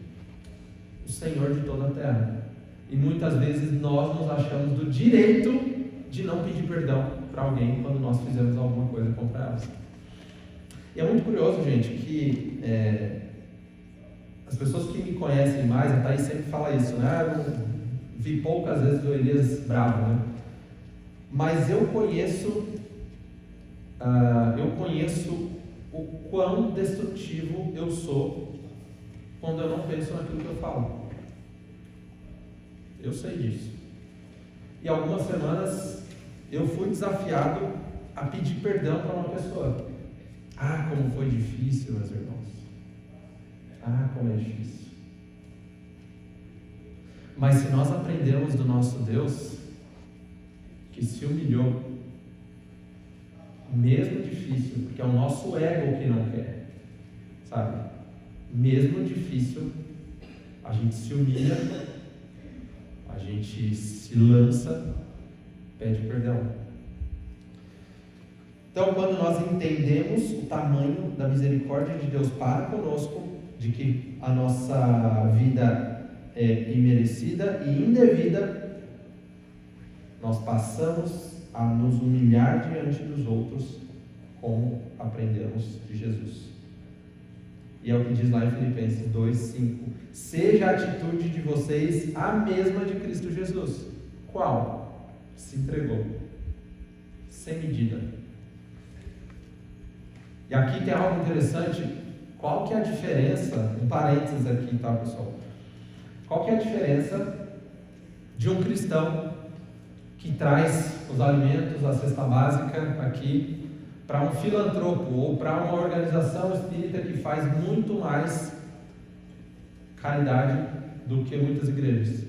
o Senhor de toda a terra. E muitas vezes nós nos achamos do direito de não pedir perdão para alguém quando nós fizemos alguma coisa contra elas. E é muito curioso, gente, que as pessoas que me conhecem mais, a Thaís sempre fala isso, né? Eu vi poucas vezes o Elias bravo, né? Mas eu conheço o quão destrutivo eu sou quando eu não penso naquilo que eu falo. Eu sei disso. E algumas semanas eu fui desafiado a pedir perdão para uma pessoa. Ah, como foi difícil, meus irmãos. Ah, como é difícil. Mas se nós aprendemos do nosso Deus, que se humilhou, mesmo difícil, porque é o nosso ego que não quer, sabe? Mesmo difícil, a gente se humilha, a gente se lança, pede perdão. Então, quando nós entendemos o tamanho da misericórdia de Deus para conosco, de que a nossa vida é imerecida e indevida, nós passamos a nos humilhar diante dos outros, como aprendemos de Jesus. E é o que diz lá em Filipenses 2,5: seja a atitude de vocês a mesma de Cristo Jesus. Qual? se entregou, sem medida. E aqui tem algo interessante. Qual que é a diferença, um parênteses aqui, tá, pessoal? Qual que é a diferença de um cristão que traz os alimentos, a cesta básica aqui, para um filantropo ou para uma organização espírita que faz muito mais caridade do que muitas igrejas?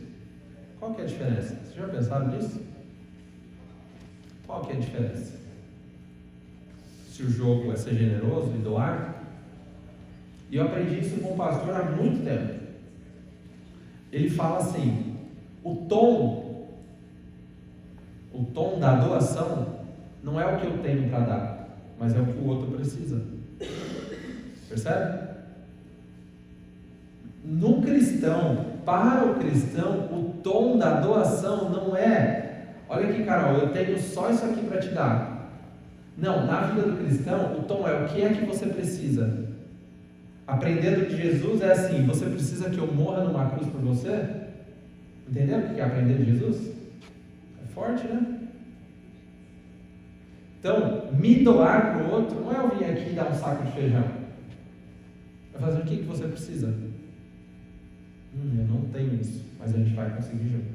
Qual que é a diferença? Vocês já pensaram nisso? Qual que é a diferença? Se o jogo é ser generoso e doar? E eu aprendi isso com um pastor há muito tempo. Ele fala assim: o tom da doação não é o que eu tenho para dar, mas é o que o outro precisa. Percebe? No cristão, para o cristão, o tom da doação não é: olha aqui, Carol, eu tenho só isso aqui para te dar. Não, na vida do cristão, o tom é: o que é que você precisa? Aprendendo de Jesus é assim: você precisa que eu morra numa cruz por você? Entenderam o que é aprender de Jesus? É forte, né? Então, me doar para o outro não é eu vir aqui e dar um saco de feijão. É fazer o que você precisa. Eu não tenho isso, mas a gente vai conseguir junto.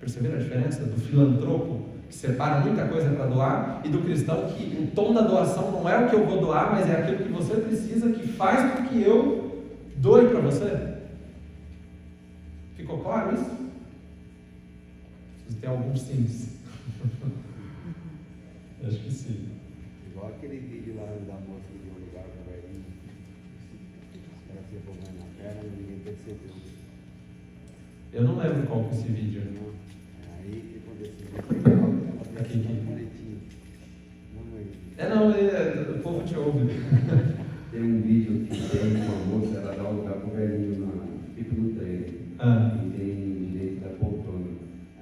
Perceberam a diferença do filantropo, que separa muita coisa para doar, e do cristão que o tom da doação não é o que eu vou doar, mas é aquilo que você precisa, que faz com que eu doe para você? Ficou claro isso? Vocês têm alguns sims. Acho que sim. Igual aquele vídeo lá da moça que deu lugar para o velhinho. Ela se apoiando na perna e ninguém percebeu. Eu não lembro qual que é esse vídeo. Não. Aí que aconteceu. Ela Aqui. tem um boletim. O povo te ouve. Tem um vídeo que tem uma moça, ela dá um lugar pro velhinho tipo no trailer. E tem direito da poltrona.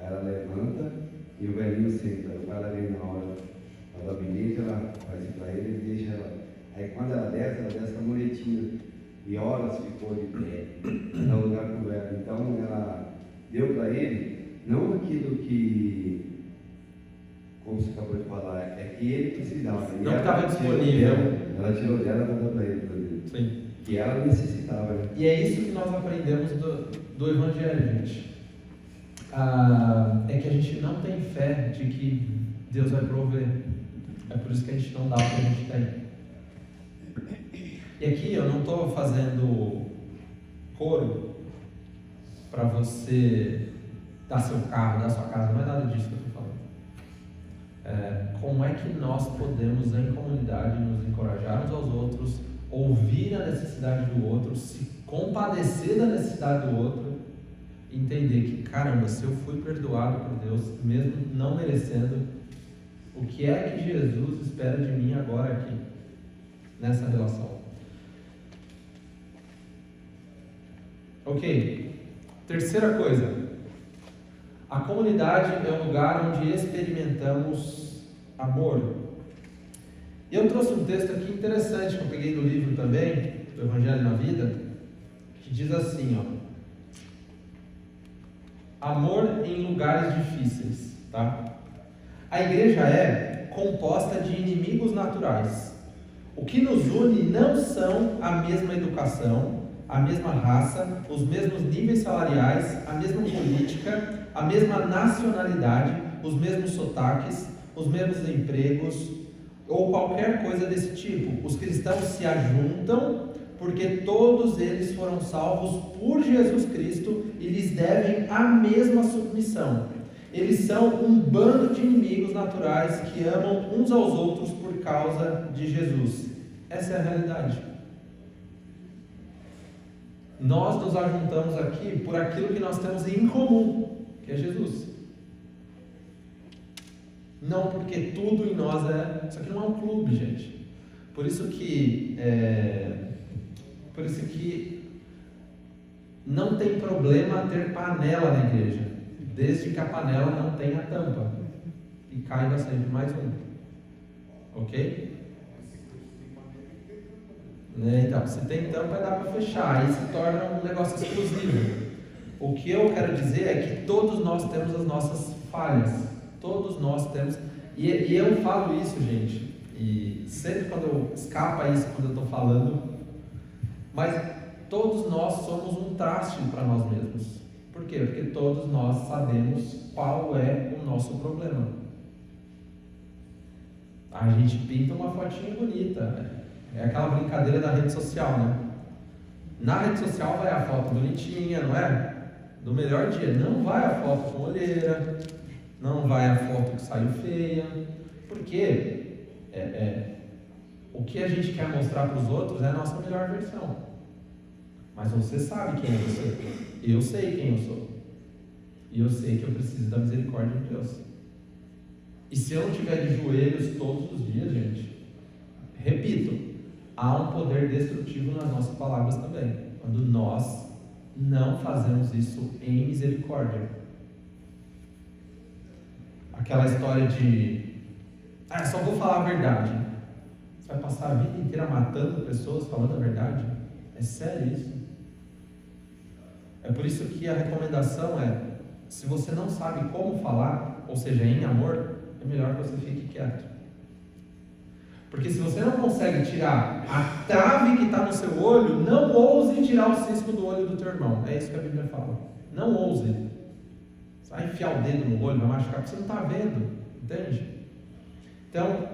Aí ela levanta e o velhinho senta. O cara vem na hora do gabinete, ela faz isso pra ele e deixa ela. Aí quando ela desce com a muletinha. E horas ficou de pé. Dá um lugar pro velho. Então ela deu para ele, não aquilo que, como você acabou de falar, é que ele precisava. Não estava disponível. Ela tirou dela para dar para ele. Sim. Que ela necessitava. Né? E é isso que nós aprendemos do Evangelho, gente. É que a gente não tem fé de que Deus vai prover. É por isso que a gente não dá o que a gente tem. E aqui eu não estou fazendo coro para você dar seu carro, dar sua casa, não é nada disso que eu estou falando. Como é que nós podemos, em comunidade, nos encorajar uns aos outros, ouvir a necessidade do outro, se compadecer da necessidade do outro, entender que, caramba, se eu fui perdoado por Deus, mesmo não merecendo, o que é que Jesus espera de mim agora aqui, nessa relação? Ok, terceira coisa, a comunidade é um lugar onde experimentamos amor. E eu trouxe um texto aqui interessante que eu peguei do livro também, do Evangelho na Vida, que diz assim, amor em lugares difíceis, tá? A igreja é composta de inimigos naturais. O que nos une não são a mesma educação, a mesma raça, os mesmos níveis salariais, a mesma política, a mesma nacionalidade, os mesmos sotaques, os mesmos empregos ou qualquer coisa desse tipo. Os cristãos se ajuntam porque todos eles foram salvos por Jesus Cristo e lhes devem a mesma submissão. Eles são um bando de inimigos naturais que amam uns aos outros por causa de Jesus. Essa é a realidade. Nós nos ajuntamos aqui por aquilo que nós temos em comum, que é Jesus. Não porque tudo em nós é... Isso aqui não é um clube, gente. Por isso que não tem problema ter panela na igreja, desde que a panela não tenha tampa e caiba sempre mais um. Ok? Então, se tem tampa dá para fechar, aí se torna um negócio exclusivo. O que eu quero dizer é que todos nós temos as nossas falhas. Todos nós temos. E eu falo isso, gente, e sempre quando escapa isso, quando eu estou falando, mas todos nós somos um traste para nós mesmos. Por quê? Porque todos nós sabemos qual é o nosso problema. A gente pinta uma fotinha bonita, né? É aquela brincadeira da rede social, né? Na rede social vai a foto bonitinha, não é? Do melhor dia. Não vai a foto com olheira, não vai a foto que saiu feia, porque o que a gente quer mostrar para os outros é a nossa melhor versão. Mas você sabe quem é você. Eu sei quem eu sou. E eu sei que eu preciso da misericórdia de Deus. E se eu não estiver de joelhos todos os dias, gente, repito, há um poder destrutivo nas nossas palavras também. Quando nós não fazemos isso em misericórdia. Aquela história de só vou falar a verdade. Você vai passar a vida inteira matando pessoas falando a verdade? É sério isso? É por isso que a recomendação é, se você não sabe como falar, ou seja, em amor, é melhor que você fique quieto. Porque se você não consegue tirar a trave que está no seu olho, não ouse tirar o cisco do olho do teu irmão. É isso que a Bíblia fala. Não ouse. Você vai enfiar o dedo no olho, vai machucar, porque você não está vendo. Entende? Então,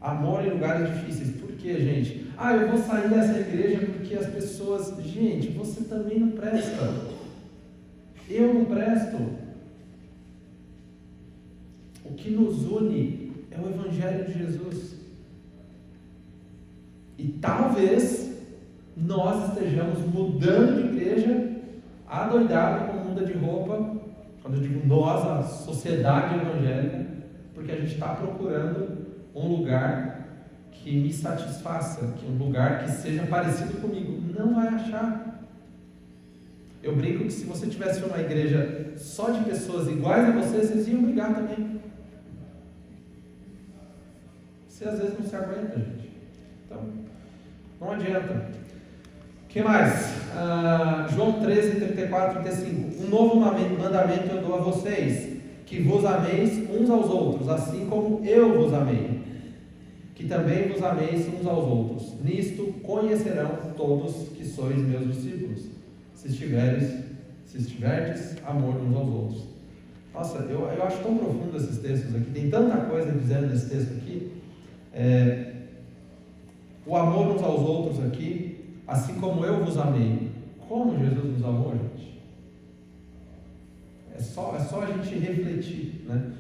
amor em lugares difíceis. Por quê, gente? Eu vou sair dessa igreja porque as pessoas... Gente, você também não presta. Eu não presto. O que nos une é o Evangelho de Jesus. E talvez nós estejamos mudando de igreja, adoidado como muda de roupa, quando eu digo nós, a sociedade evangélica, porque a gente está procurando um lugar que me satisfaça, que um lugar que seja parecido comigo. Não vai achar. Eu brinco que se você tivesse uma igreja só de pessoas iguais a você, vocês iam brigar também. Você às vezes não se aguenta, gente. Então, não adianta. O que mais? João 13, 34, 35. Um novo mandamento eu dou a vocês, que vos ameis uns aos outros, assim como eu vos amei. Que também vos ameis uns aos outros. Nisto conhecerão todos que sois meus discípulos, se tiverdes amor uns aos outros. Nossa, eu acho tão profundo esses textos aqui, tem tanta coisa dizendo nesse texto aqui. O amor uns aos outros aqui, assim como eu vos amei. Como Jesus nos amou, gente? É só a gente refletir, né?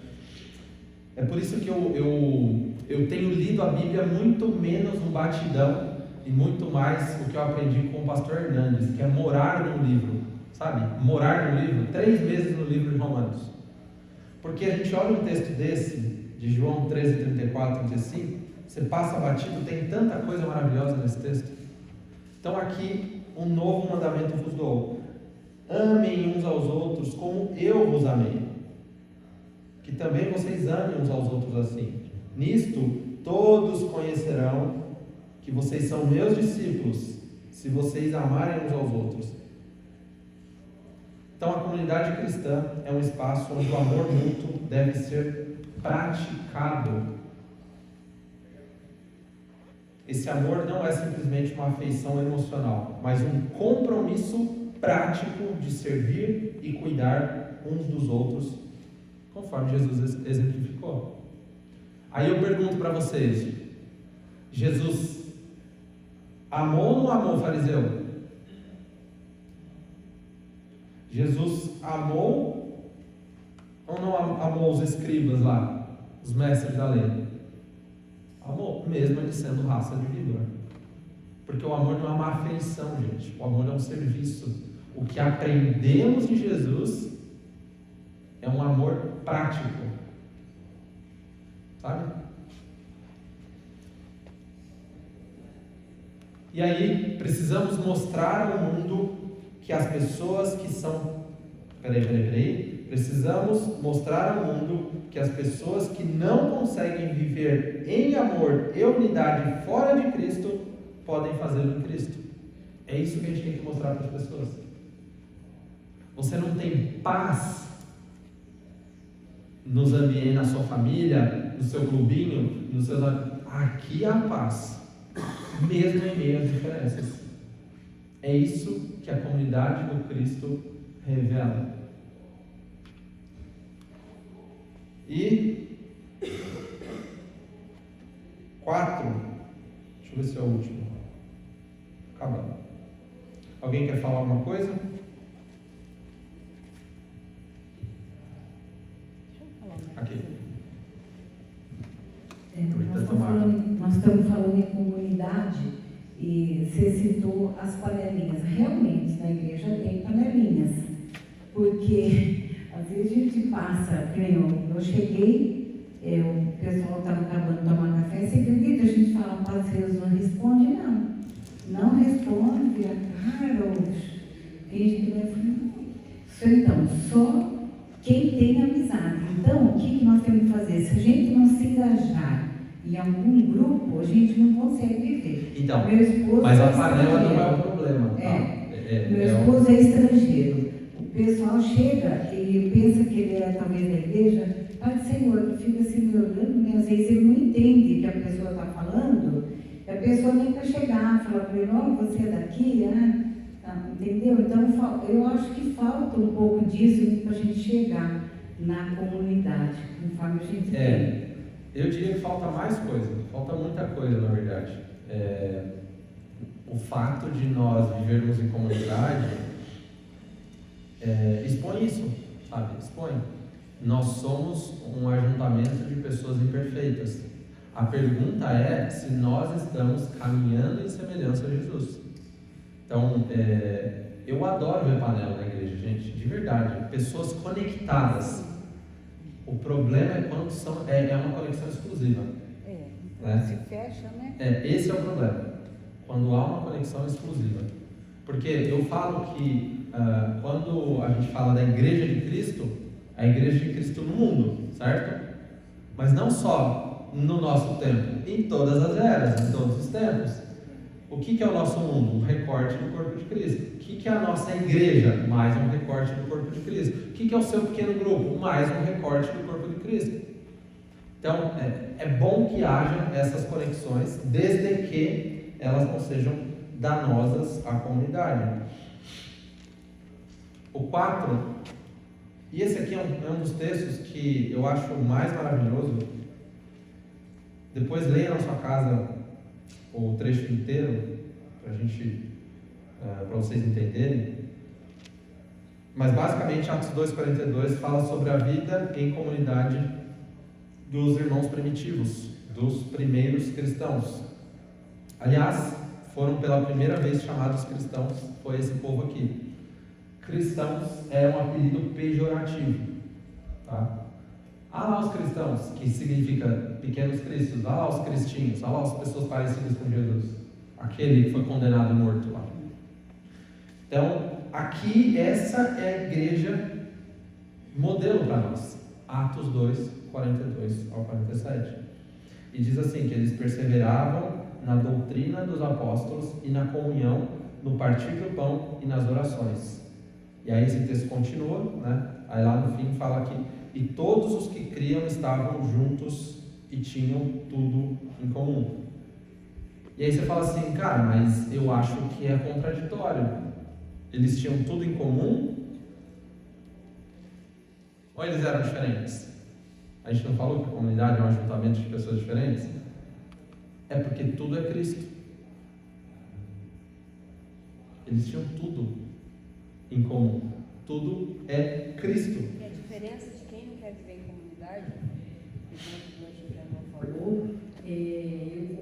É por isso que eu tenho lido a Bíblia muito menos no batidão e muito mais o que eu aprendi com o pastor Hernandes, que é morar no livro, sabe? Morar no livro, 3 meses no livro de Romanos. Porque a gente olha um texto desse, de João 13, 34, 35, você passa batido, tem tanta coisa maravilhosa nesse texto. Então aqui, um novo mandamento vos dou: amem uns aos outros como eu vos amei. Que também vocês amem uns aos outros assim. Nisto, todos conhecerão que vocês são meus discípulos, se vocês amarem uns aos outros. Então a comunidade cristã é um espaço onde o amor mútuo deve ser praticado. Esse amor não é simplesmente uma afeição emocional, mas um compromisso prático de servir e cuidar uns dos outros, conforme Jesus exemplificou. Aí eu pergunto para vocês: Jesus amou ou não amou o fariseu? Jesus amou ou não amou os escribas lá, os mestres da lei? Amor, mesmo ele sendo raça de víbora. Porque o amor não é uma afeição, gente. O amor é um serviço. O que aprendemos de Jesus é um amor prático. Sabe? E aí, precisamos mostrar ao mundo que as pessoas que são... Precisamos mostrar ao mundo que as pessoas que não conseguem viver em amor e unidade fora de Cristo podem fazê-lo em Cristo. É isso que a gente tem que mostrar para as pessoas. Você não tem paz nos ambientes, na sua família, no seu clubinho, nos seus... Aqui há paz, mesmo em meio às diferenças. É isso que a comunidade do Cristo revela. E 4, deixa eu ver se é o último. Acabando. Alguém quer falar alguma coisa? Aqui. Nós estamos falando em comunidade e você citou as panelinhas. Realmente, na igreja tem panelinhas, porque às vezes a gente passa, eu cheguei, o pessoal estava acabando de tomar café, você acredita? A gente fala, às vezes não responde, não responde, vira cara, ou finge que não é filho. Então, só quem tem amizade. Então, o que nós temos que fazer? Se a gente não se engajar em algum grupo, a gente não consegue viver. Então, meu esposo mas a panela não é o problema. Meu esposo é estrangeiro. O pessoal chega e pensa que ele é talvez da igreja, Pai do Senhor, que fica assim me olhando, né? Às vezes ele não entende o que a pessoa está falando, e a pessoa nem para chegar, fala para ele, você é daqui, entendeu? Então, eu acho que falta um pouco disso para a gente chegar na comunidade, conforme a gente tem. Eu diria que falta mais coisa, falta muita coisa, na verdade. O fato de nós vivermos em comunidade expõe isso, sabe? Expõe. Nós somos um ajuntamento de pessoas imperfeitas. A pergunta é se nós estamos caminhando em semelhança a Jesus. Então, eu adoro ver panela na igreja, gente, de verdade. Pessoas conectadas. O problema é quando é uma conexão exclusiva. Se fecha, né? Esse é o problema. Quando há uma conexão exclusiva. Porque eu falo que quando a gente fala da igreja de Cristo, é a igreja de Cristo no mundo, certo? Mas não só no nosso tempo, em todas as eras, em todos os tempos. O que é o nosso mundo? Um recorte do corpo de Cristo. O que é a nossa igreja? Mais um recorte do corpo de Cristo. O que é o seu pequeno grupo? Mais um recorte do corpo de Cristo. Então, é bom que haja essas conexões, desde que elas não sejam danosas à comunidade. O 4, e esse aqui é um dos textos que eu acho mais maravilhoso. Depois leia na sua casa o trecho inteiro, para vocês entenderem. Mas basicamente Atos 2:42 fala sobre a vida em comunidade dos irmãos primitivos, dos primeiros cristãos. Aliás, foram pela primeira vez chamados cristãos, foi esse povo aqui. Cristãos é um apelido pejorativo, tá? Há lá os cristãos, que significa pequenos cristos, há lá os cristinhos, há lá as pessoas parecidas com Jesus, aquele que foi condenado e morto lá. Então, aqui essa é a igreja modelo para nós. Atos 2:42 ao 47. E diz assim, que eles perseveravam na doutrina dos apóstolos e na comunhão, no partir do pão e nas orações. E aí esse texto continua, né? Aí lá no fim fala que e todos os que criam estavam juntos e tinham tudo em comum. E aí você fala assim, cara, mas eu acho que é contraditório. Eles tinham tudo em comum? Ou eles eram diferentes? A gente não falou que a comunidade é um ajuntamento de pessoas diferentes? É porque tudo é Cristo. Eles tinham tudo em comum. Tudo é Cristo. E a diferença de quem não quer viver em comunidade,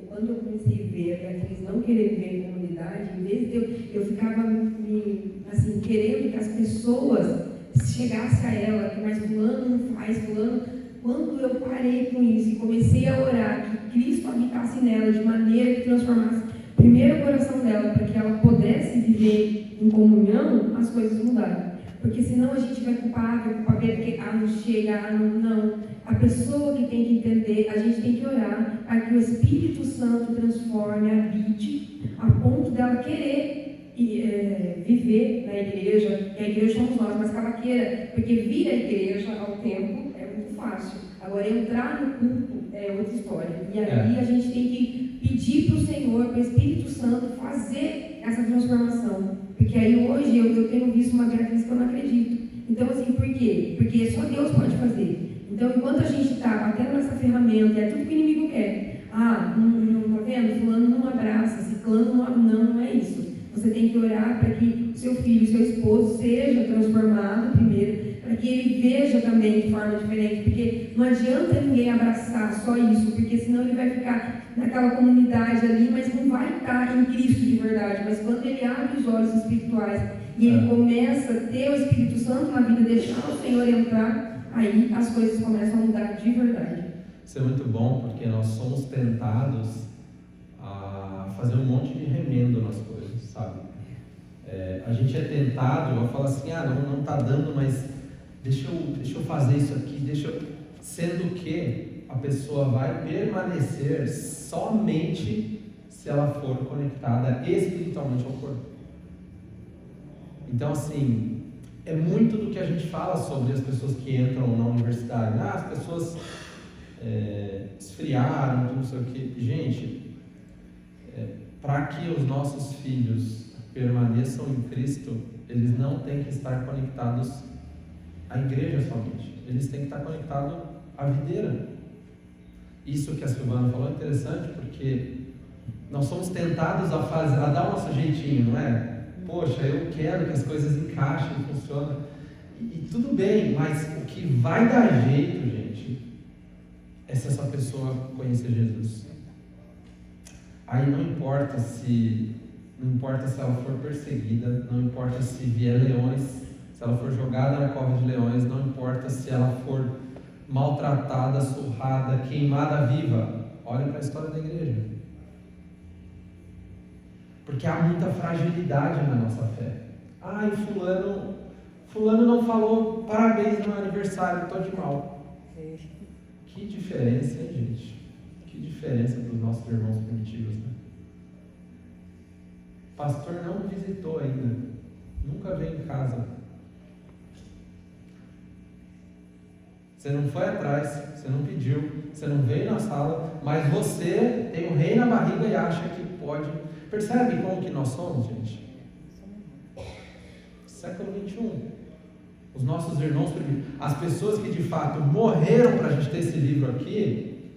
quando eu comecei a ver a Beatriz não querer viver em comunidade, em vez de eu ficava querendo que as pessoas chegassem a ela, que mais fulano não faz, fulano. Quando eu parei com isso e comecei a orar, que Cristo habitasse nela de maneira que transformasse primeiro o coração dela, para que ela pudesse viver em comunhão, as coisas mudaram. Porque senão a gente vai culpar porque não chega, não. A pessoa que tem que entender, a gente tem que orar para que o Espírito Santo transforme, habite, a ponto dela querer viver na igreja, que a igreja somos nós, mas que ela queira, porque vir à igreja ao tempo é muito fácil. Agora, entrar no culto é outra história. E aí a gente tem que pedir para o Senhor, para o Espírito Santo, fazer essa transformação. Porque aí hoje eu tenho visto uma gravidez que eu não acredito. Então, assim, por quê? Porque só Deus pode fazer. Então, enquanto a gente está batendo nessa ferramenta, é tudo que o inimigo quer. Não tá vendo? Fulano não abraça, ciclano não é isso. Você tem que orar para que o seu filho, o seu esposo seja transformado primeiro, para que ele veja também de forma diferente, porque não adianta ninguém abraçar só isso, porque senão ele vai ficar naquela comunidade ali, mas não vai estar em Cristo de verdade. Mas quando ele abre os olhos espirituais e ele começa a ter o Espírito Santo na vida, deixar o Senhor entrar, aí as coisas começam a mudar de verdade. Isso é muito bom, porque nós somos tentados a fazer um monte de remendo nas coisas, sabe? A gente é tentado a falar assim, não está dando, mas deixa eu fazer isso aqui, sendo que a pessoa vai permanecer somente se ela for conectada espiritualmente ao corpo. Então, assim, é muito do que a gente fala sobre as pessoas que entram na universidade. As pessoas esfriaram, não sei o quê. Gente, para que os nossos filhos permaneçam em Cristo, eles não têm que estar conectados à igreja somente. Eles têm que estar conectados à videira. Isso que a Silvana falou é interessante, porque nós somos tentados a dar o nosso jeitinho, não é? Poxa, eu quero que as coisas encaixem, funcionem. E tudo bem, mas o que vai dar jeito, gente, é se essa pessoa conhecer Jesus. Aí não importa se ela for perseguida, não importa se vier leões, se ela for jogada na cova de leões, não importa se ela for maltratada, surrada, queimada viva. Olha para a história da igreja. Porque há muita fragilidade na nossa fé. Fulano não falou parabéns no meu aniversário, estou de mal. Que diferença, hein, gente? Que diferença dos nossos irmãos primitivos, né? Pastor não me visitou ainda, nunca veio em casa. Você não foi atrás, você não pediu, você não veio na sala, mas você tem um rei na barriga e acha que pode. Percebe como que nós somos, gente? Século 21. Os nossos irmãos, as pessoas que de fato morreram para a gente ter esse livro aqui,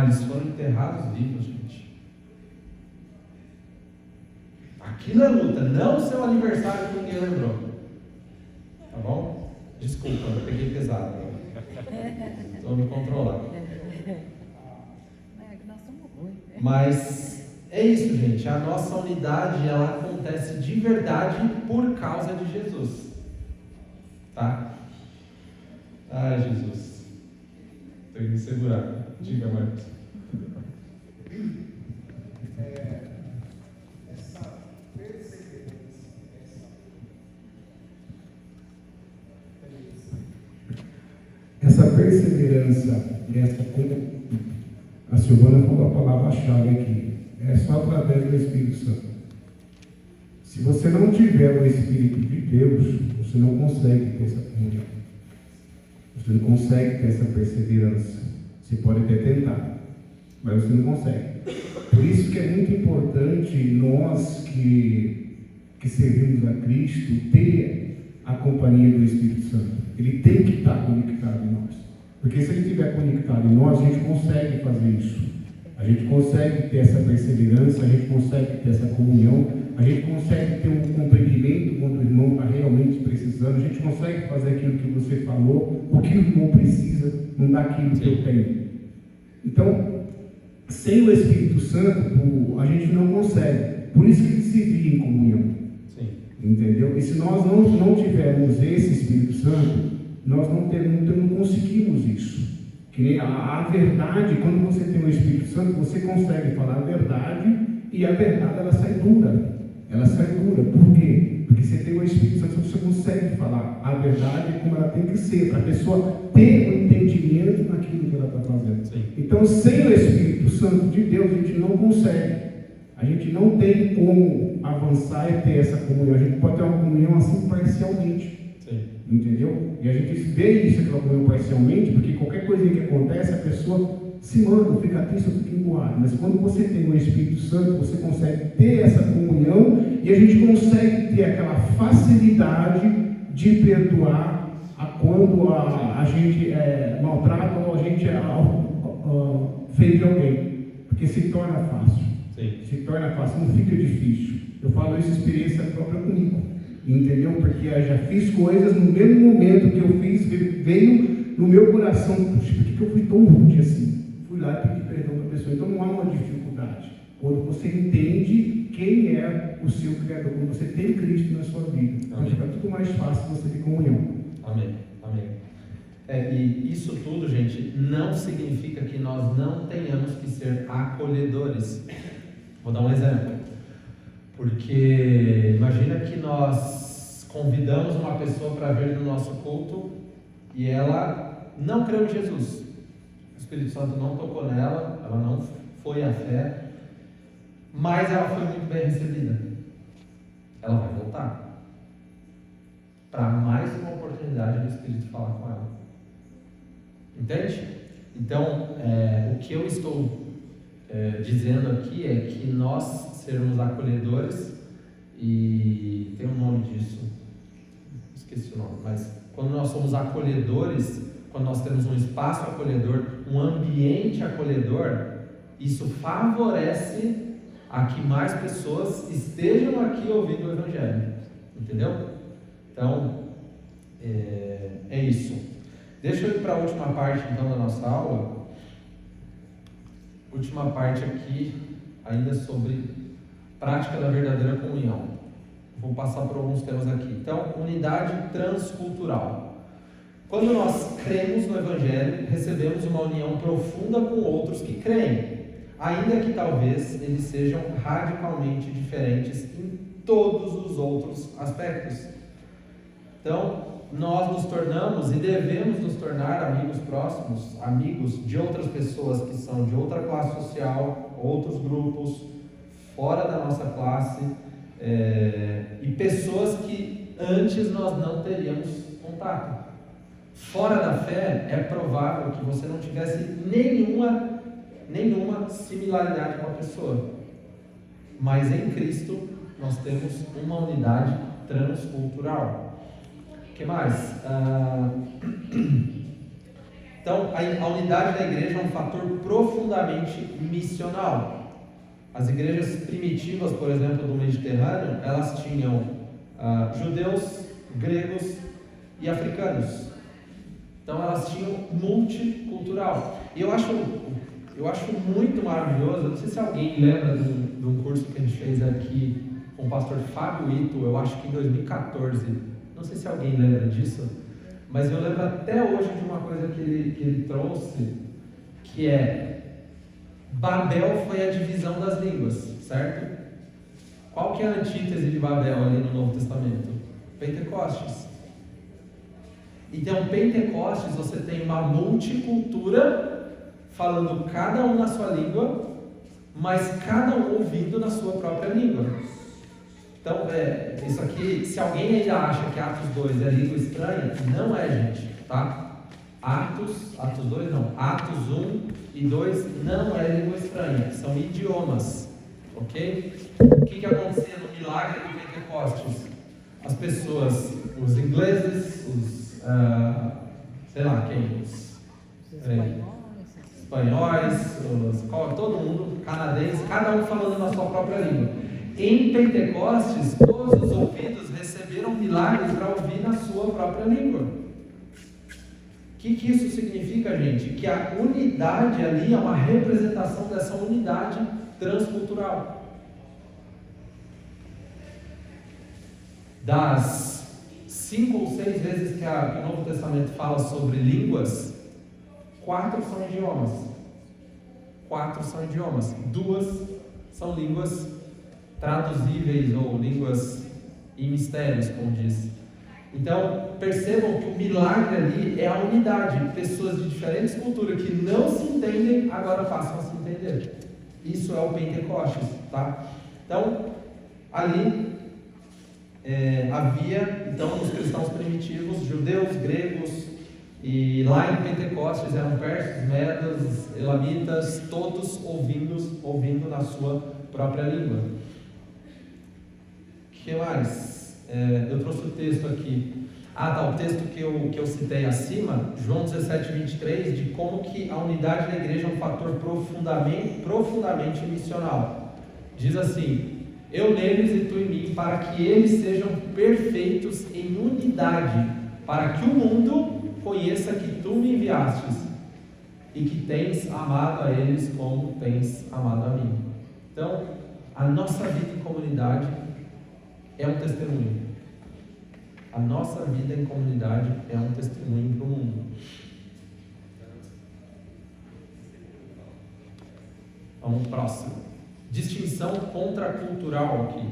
eles foram enterrados vivos, gente. Aquilo é luta, não o seu aniversário que ninguém lembrou. Tá bom? Desculpa, eu peguei pesado. Estou me controlando. Mas é isso, gente. A nossa unidade, ela acontece de verdade por causa de Jesus. Tá? Ai, Jesus. Tenho que me segurar. Diga, Marcos. Essa perseverança e essa a Silvana falou a palavra-chave aqui, é só através do Espírito Santo. Se você não tiver o Espírito de Deus, você não consegue ter essa comunhão. Você não consegue ter essa perseverança. Você pode até tentar, mas você não consegue. Por isso que é muito importante nós que servimos a Cristo ter a companhia do Espírito Santo. Ele tem que estar conectado em nós. Porque se ele estiver conectado em nós, a gente consegue fazer isso. A gente consegue ter essa perseverança, a gente consegue ter essa comunhão, a gente consegue ter um compreendimento quando o irmão está realmente precisando, a gente consegue fazer aquilo que você falou, o que o irmão precisa, não dá aquilo que eu tenho. Então, sem o Espírito Santo, a gente não consegue. Por isso que ele se vive em comunhão. Sim. Entendeu? E se nós não tivermos esse Espírito Santo, nós não conseguimos isso. Que nem a verdade, quando você tem o Espírito Santo, você consegue falar a verdade e a verdade ela sai dura. Ela sai dura. Por quê? Porque você tem o Espírito Santo, você consegue falar a verdade como ela tem que ser, para a pessoa ter um entendimento naquilo que ela está fazendo. Sim. Então, sem o Espírito Santo de Deus, a gente não consegue. A gente não tem como avançar e ter essa comunhão. A gente pode ter uma comunhão assim parcialmente. Sim. entendeu? E a gente vê isso pela comunhão parcialmente, porque qualquer coisa que acontece, a pessoa se manda, fica triste, fica engoada. Mas quando você tem o Espírito Santo, você consegue ter essa comunhão e a gente consegue ter aquela facilidade de perdoar quando a gente maltrata ou a gente fez alguém, porque se torna fácil. Sim. Se torna fácil, não fica difícil. Eu falo isso experiência própria comigo, entendeu? Porque eu já fiz coisas no mesmo momento que eu fiz, veio no meu coração, puxa, por que eu fui tão rude assim? Fui lá e pedi perdão para a pessoa. Então não há uma dificuldade. Quando você entende quem é o seu Criador, quando você tem Cristo na sua vida, então fica tudo mais fácil você ter comunhão. Amém. E isso tudo, gente, não significa que nós não tenhamos que ser acolhedores. Vou dar um exemplo. Porque imagina que nós convidamos uma pessoa para vir no nosso culto e ela não creu em Jesus. O Espírito Santo não tocou nela, ela não foi à fé, mas ela foi muito bem recebida. Ela vai voltar para mais uma oportunidade do Espírito falar com ela. Entende? Então, o que eu estou dizendo aqui é que nós sermos acolhedores, e tem um nome disso, esqueci o nome, mas quando nós somos acolhedores, quando nós temos um espaço acolhedor, um ambiente acolhedor, isso favorece a que mais pessoas estejam aqui ouvindo o Evangelho, entendeu? Então, é isso. Deixa eu ir para a última parte então da nossa aula. Última parte aqui, ainda sobre prática da verdadeira comunhão. Vou passar por alguns temas aqui. Então, unidade transcultural. Quando nós cremos no Evangelho, recebemos uma união profunda com outros que creem, ainda que talvez eles sejam radicalmente diferentes em todos os outros aspectos. Então, nós nos tornamos e devemos nos tornar amigos próximos, amigos de outras pessoas que são de outra classe social, outros grupos, fora da nossa classe, e pessoas que antes nós não teríamos contato. Fora da fé, é provável que você não tivesse nenhuma similaridade com a pessoa, mas em Cristo nós temos uma unidade transcultural. O que mais? Então, a unidade da igreja é um fator profundamente missional. As igrejas primitivas, por exemplo, do Mediterrâneo, elas tinham judeus, gregos e africanos. Então, elas tinham multicultural. E eu acho muito maravilhoso, eu não sei se alguém lembra de um curso que a gente fez aqui com o pastor Fábio Ito, eu acho que em 2014. Não sei se alguém lembra disso, mas eu lembro até hoje de uma coisa que ele trouxe, que é Babel foi a divisão das línguas, certo? Qual que é a antítese de Babel ali no Novo Testamento? Pentecostes. Então, Pentecostes, você tem uma multicultura, falando cada um na sua língua, mas cada um ouvindo na sua própria língua. Então, isso aqui, se alguém ainda acha que Atos 2 é língua estranha, não é, gente, tá? Atos 2 não, Atos 1 e 2 não é língua estranha, são idiomas, ok? O que acontecia no milagre do Pentecostes? As pessoas, os ingleses, os, sei lá quem, os espanhóis, todo mundo, canadense, cada um falando na sua própria língua. Em Pentecostes, todos os ouvidos receberam milagres para ouvir na sua própria língua. O que isso significa, gente? Que a unidade ali é uma representação dessa unidade transcultural. Das 5 ou 6 vezes que o Novo Testamento fala sobre línguas, 4 são idiomas. 4 são idiomas. 2 são línguas traduzíveis ou línguas em mistérios, como diz. Então, percebam que o milagre ali é a unidade. Pessoas de diferentes culturas que não se entendem, agora passam a se entender. Isso é o Pentecostes, tá? Então, ali, havia, então, os cristãos primitivos, judeus, gregos, e lá em Pentecostes eram persas, medas, elamitas, todos ouvindo na sua própria língua. O que mais? Eu trouxe o texto aqui. O texto que eu citei acima, João 17:23, de como que a unidade da igreja é um fator profundamente missional. Diz assim: eu neles e tu em mim, para que eles sejam perfeitos em unidade, para que o mundo conheça que tu me enviastes e que tens amado a eles como tens amado a mim. Então, a nossa vida em comunidade é um testemunho. A nossa vida em comunidade é um testemunho para o mundo. Vamos próximo. Distinção contracultural aqui.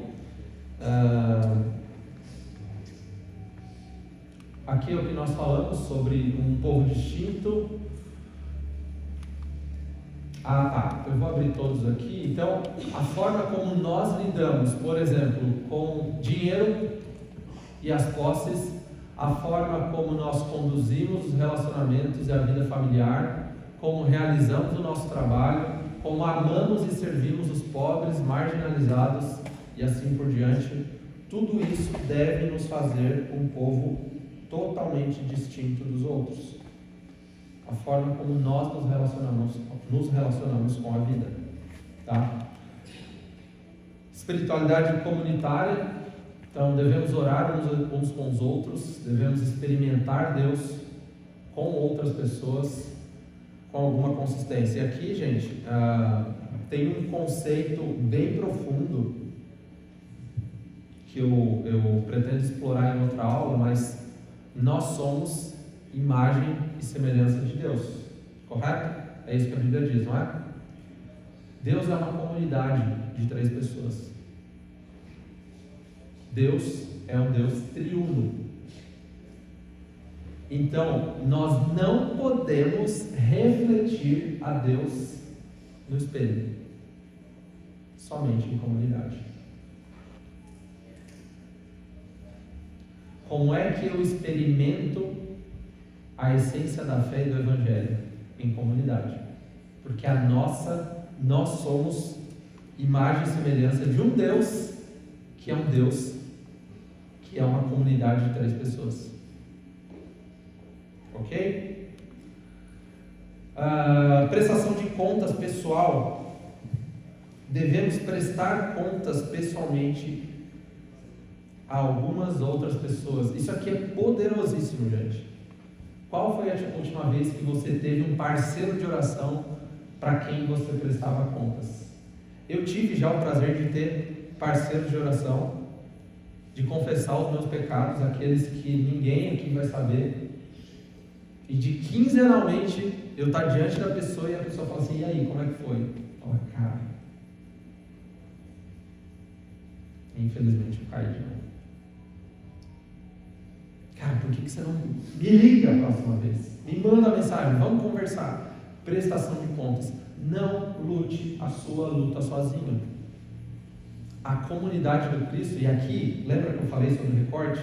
Aqui é o que nós falamos sobre um povo distinto. Eu vou abrir todos aqui. Então, a forma como nós lidamos, por exemplo, com dinheiro e as posses, a forma como nós conduzimos os relacionamentos e a vida familiar, como realizamos o nosso trabalho, como amamos e servimos os pobres, marginalizados e assim por diante, tudo isso deve nos fazer um povo totalmente distinto dos outros. A forma como nós nos relacionamos com a vida, tá? Espiritualidade comunitária. Então, devemos orar uns com os outros, devemos experimentar Deus com outras pessoas com alguma consistência. E aqui, gente, tem um conceito bem profundo que eu pretendo explorar em outra aula, mas nós somos imagem e semelhança de Deus, correto? É isso que a Bíblia diz, não é? Deus é uma comunidade de 3 pessoas. Deus é um Deus triuno. Então, nós não podemos refletir a Deus no espelho, somente em comunidade. Como é que eu experimento a essência da fé e do Evangelho? Em comunidade. Porque nós somos imagem e semelhança de um Deus que é um Deus que é uma comunidade de 3 pessoas. Ok? Prestação de contas pessoal. Devemos prestar contas pessoalmente a algumas outras pessoas. Isso aqui é poderosíssimo, gente. Qual foi a última vez que você teve um parceiro de oração para quem você prestava contas? Eu tive já o prazer de ter parceiros de oração, de confessar os meus pecados, aqueles que ninguém aqui vai saber, e de quinzenalmente eu estar diante da pessoa e a pessoa fala assim: e aí, como é que foi? Fala, cara, infelizmente eu caí de novo. Cara, por que você não me liga a próxima vez? Me manda mensagem, vamos conversar. Prestação de contas. Não lute a sua luta sozinho. A comunidade do Cristo, e aqui, lembra que eu falei sobre o recorte?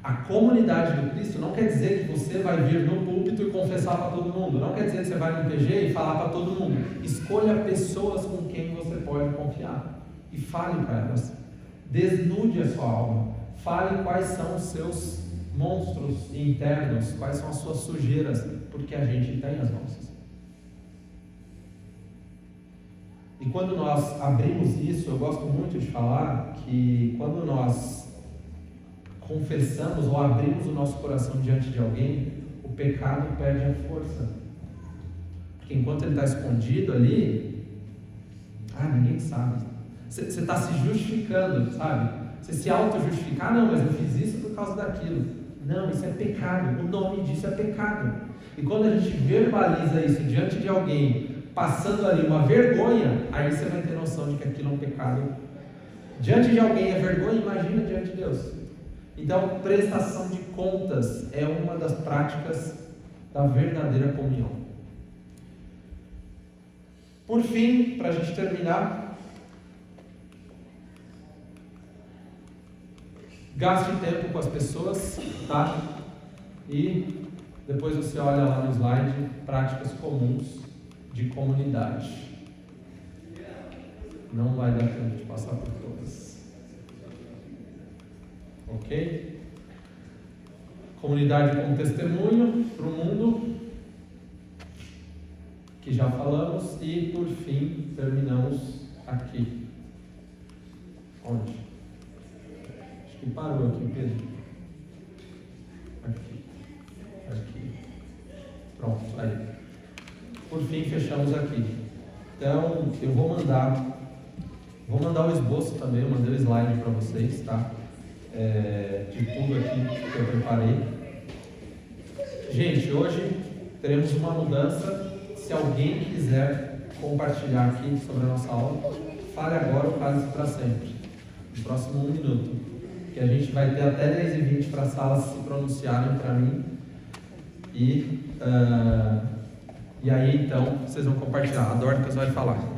A comunidade do Cristo não quer dizer que você vai vir no púlpito e confessar para todo mundo. Não quer dizer que você vai no PG e falar para todo mundo. Escolha pessoas com quem você pode confiar e fale para elas. Desnude a sua alma. Fale quais são os seus monstros internos, quais são as suas sujeiras, porque a gente tem as nossas. E quando nós abrimos isso, eu gosto muito de falar que quando nós confessamos ou abrimos o nosso coração diante de alguém, o pecado perde a força. Porque enquanto ele está escondido ali, ninguém sabe. Você está se justificando, sabe? Você se auto-justificar, não, mas eu fiz isso por causa daquilo. Não, isso é pecado, o nome disso é pecado. E quando a gente verbaliza isso diante de alguém, passando ali uma vergonha, aí você vai ter noção de que aquilo é um pecado. Diante de alguém é vergonha, imagina diante de Deus. Então, prestação de contas é uma das práticas da verdadeira comunhão. Por fim, para a gente terminar, Gaste tempo com as pessoas, tá? E depois você olha lá no slide, práticas comuns de comunidade. Não vai dar tempo de passar por todas. Ok? Comunidade como testemunho para o mundo, que já falamos, e por fim terminamos aqui. Onde? Acho que parou aqui, Pedro. Aqui. Pronto, aí. Por fim fechamos aqui. Então eu vou mandar o esboço também, eu mandei o slide para vocês, tá? De tudo aqui que eu preparei. Gente, hoje teremos uma mudança. Se alguém quiser compartilhar aqui sobre a nossa aula, fale agora ou fale para sempre. No próximo 1 minuto. Que a gente vai ter até 10h20 para as salas se pronunciarem para mim. E aí então vocês vão compartilhar. A Dorcas vai falar.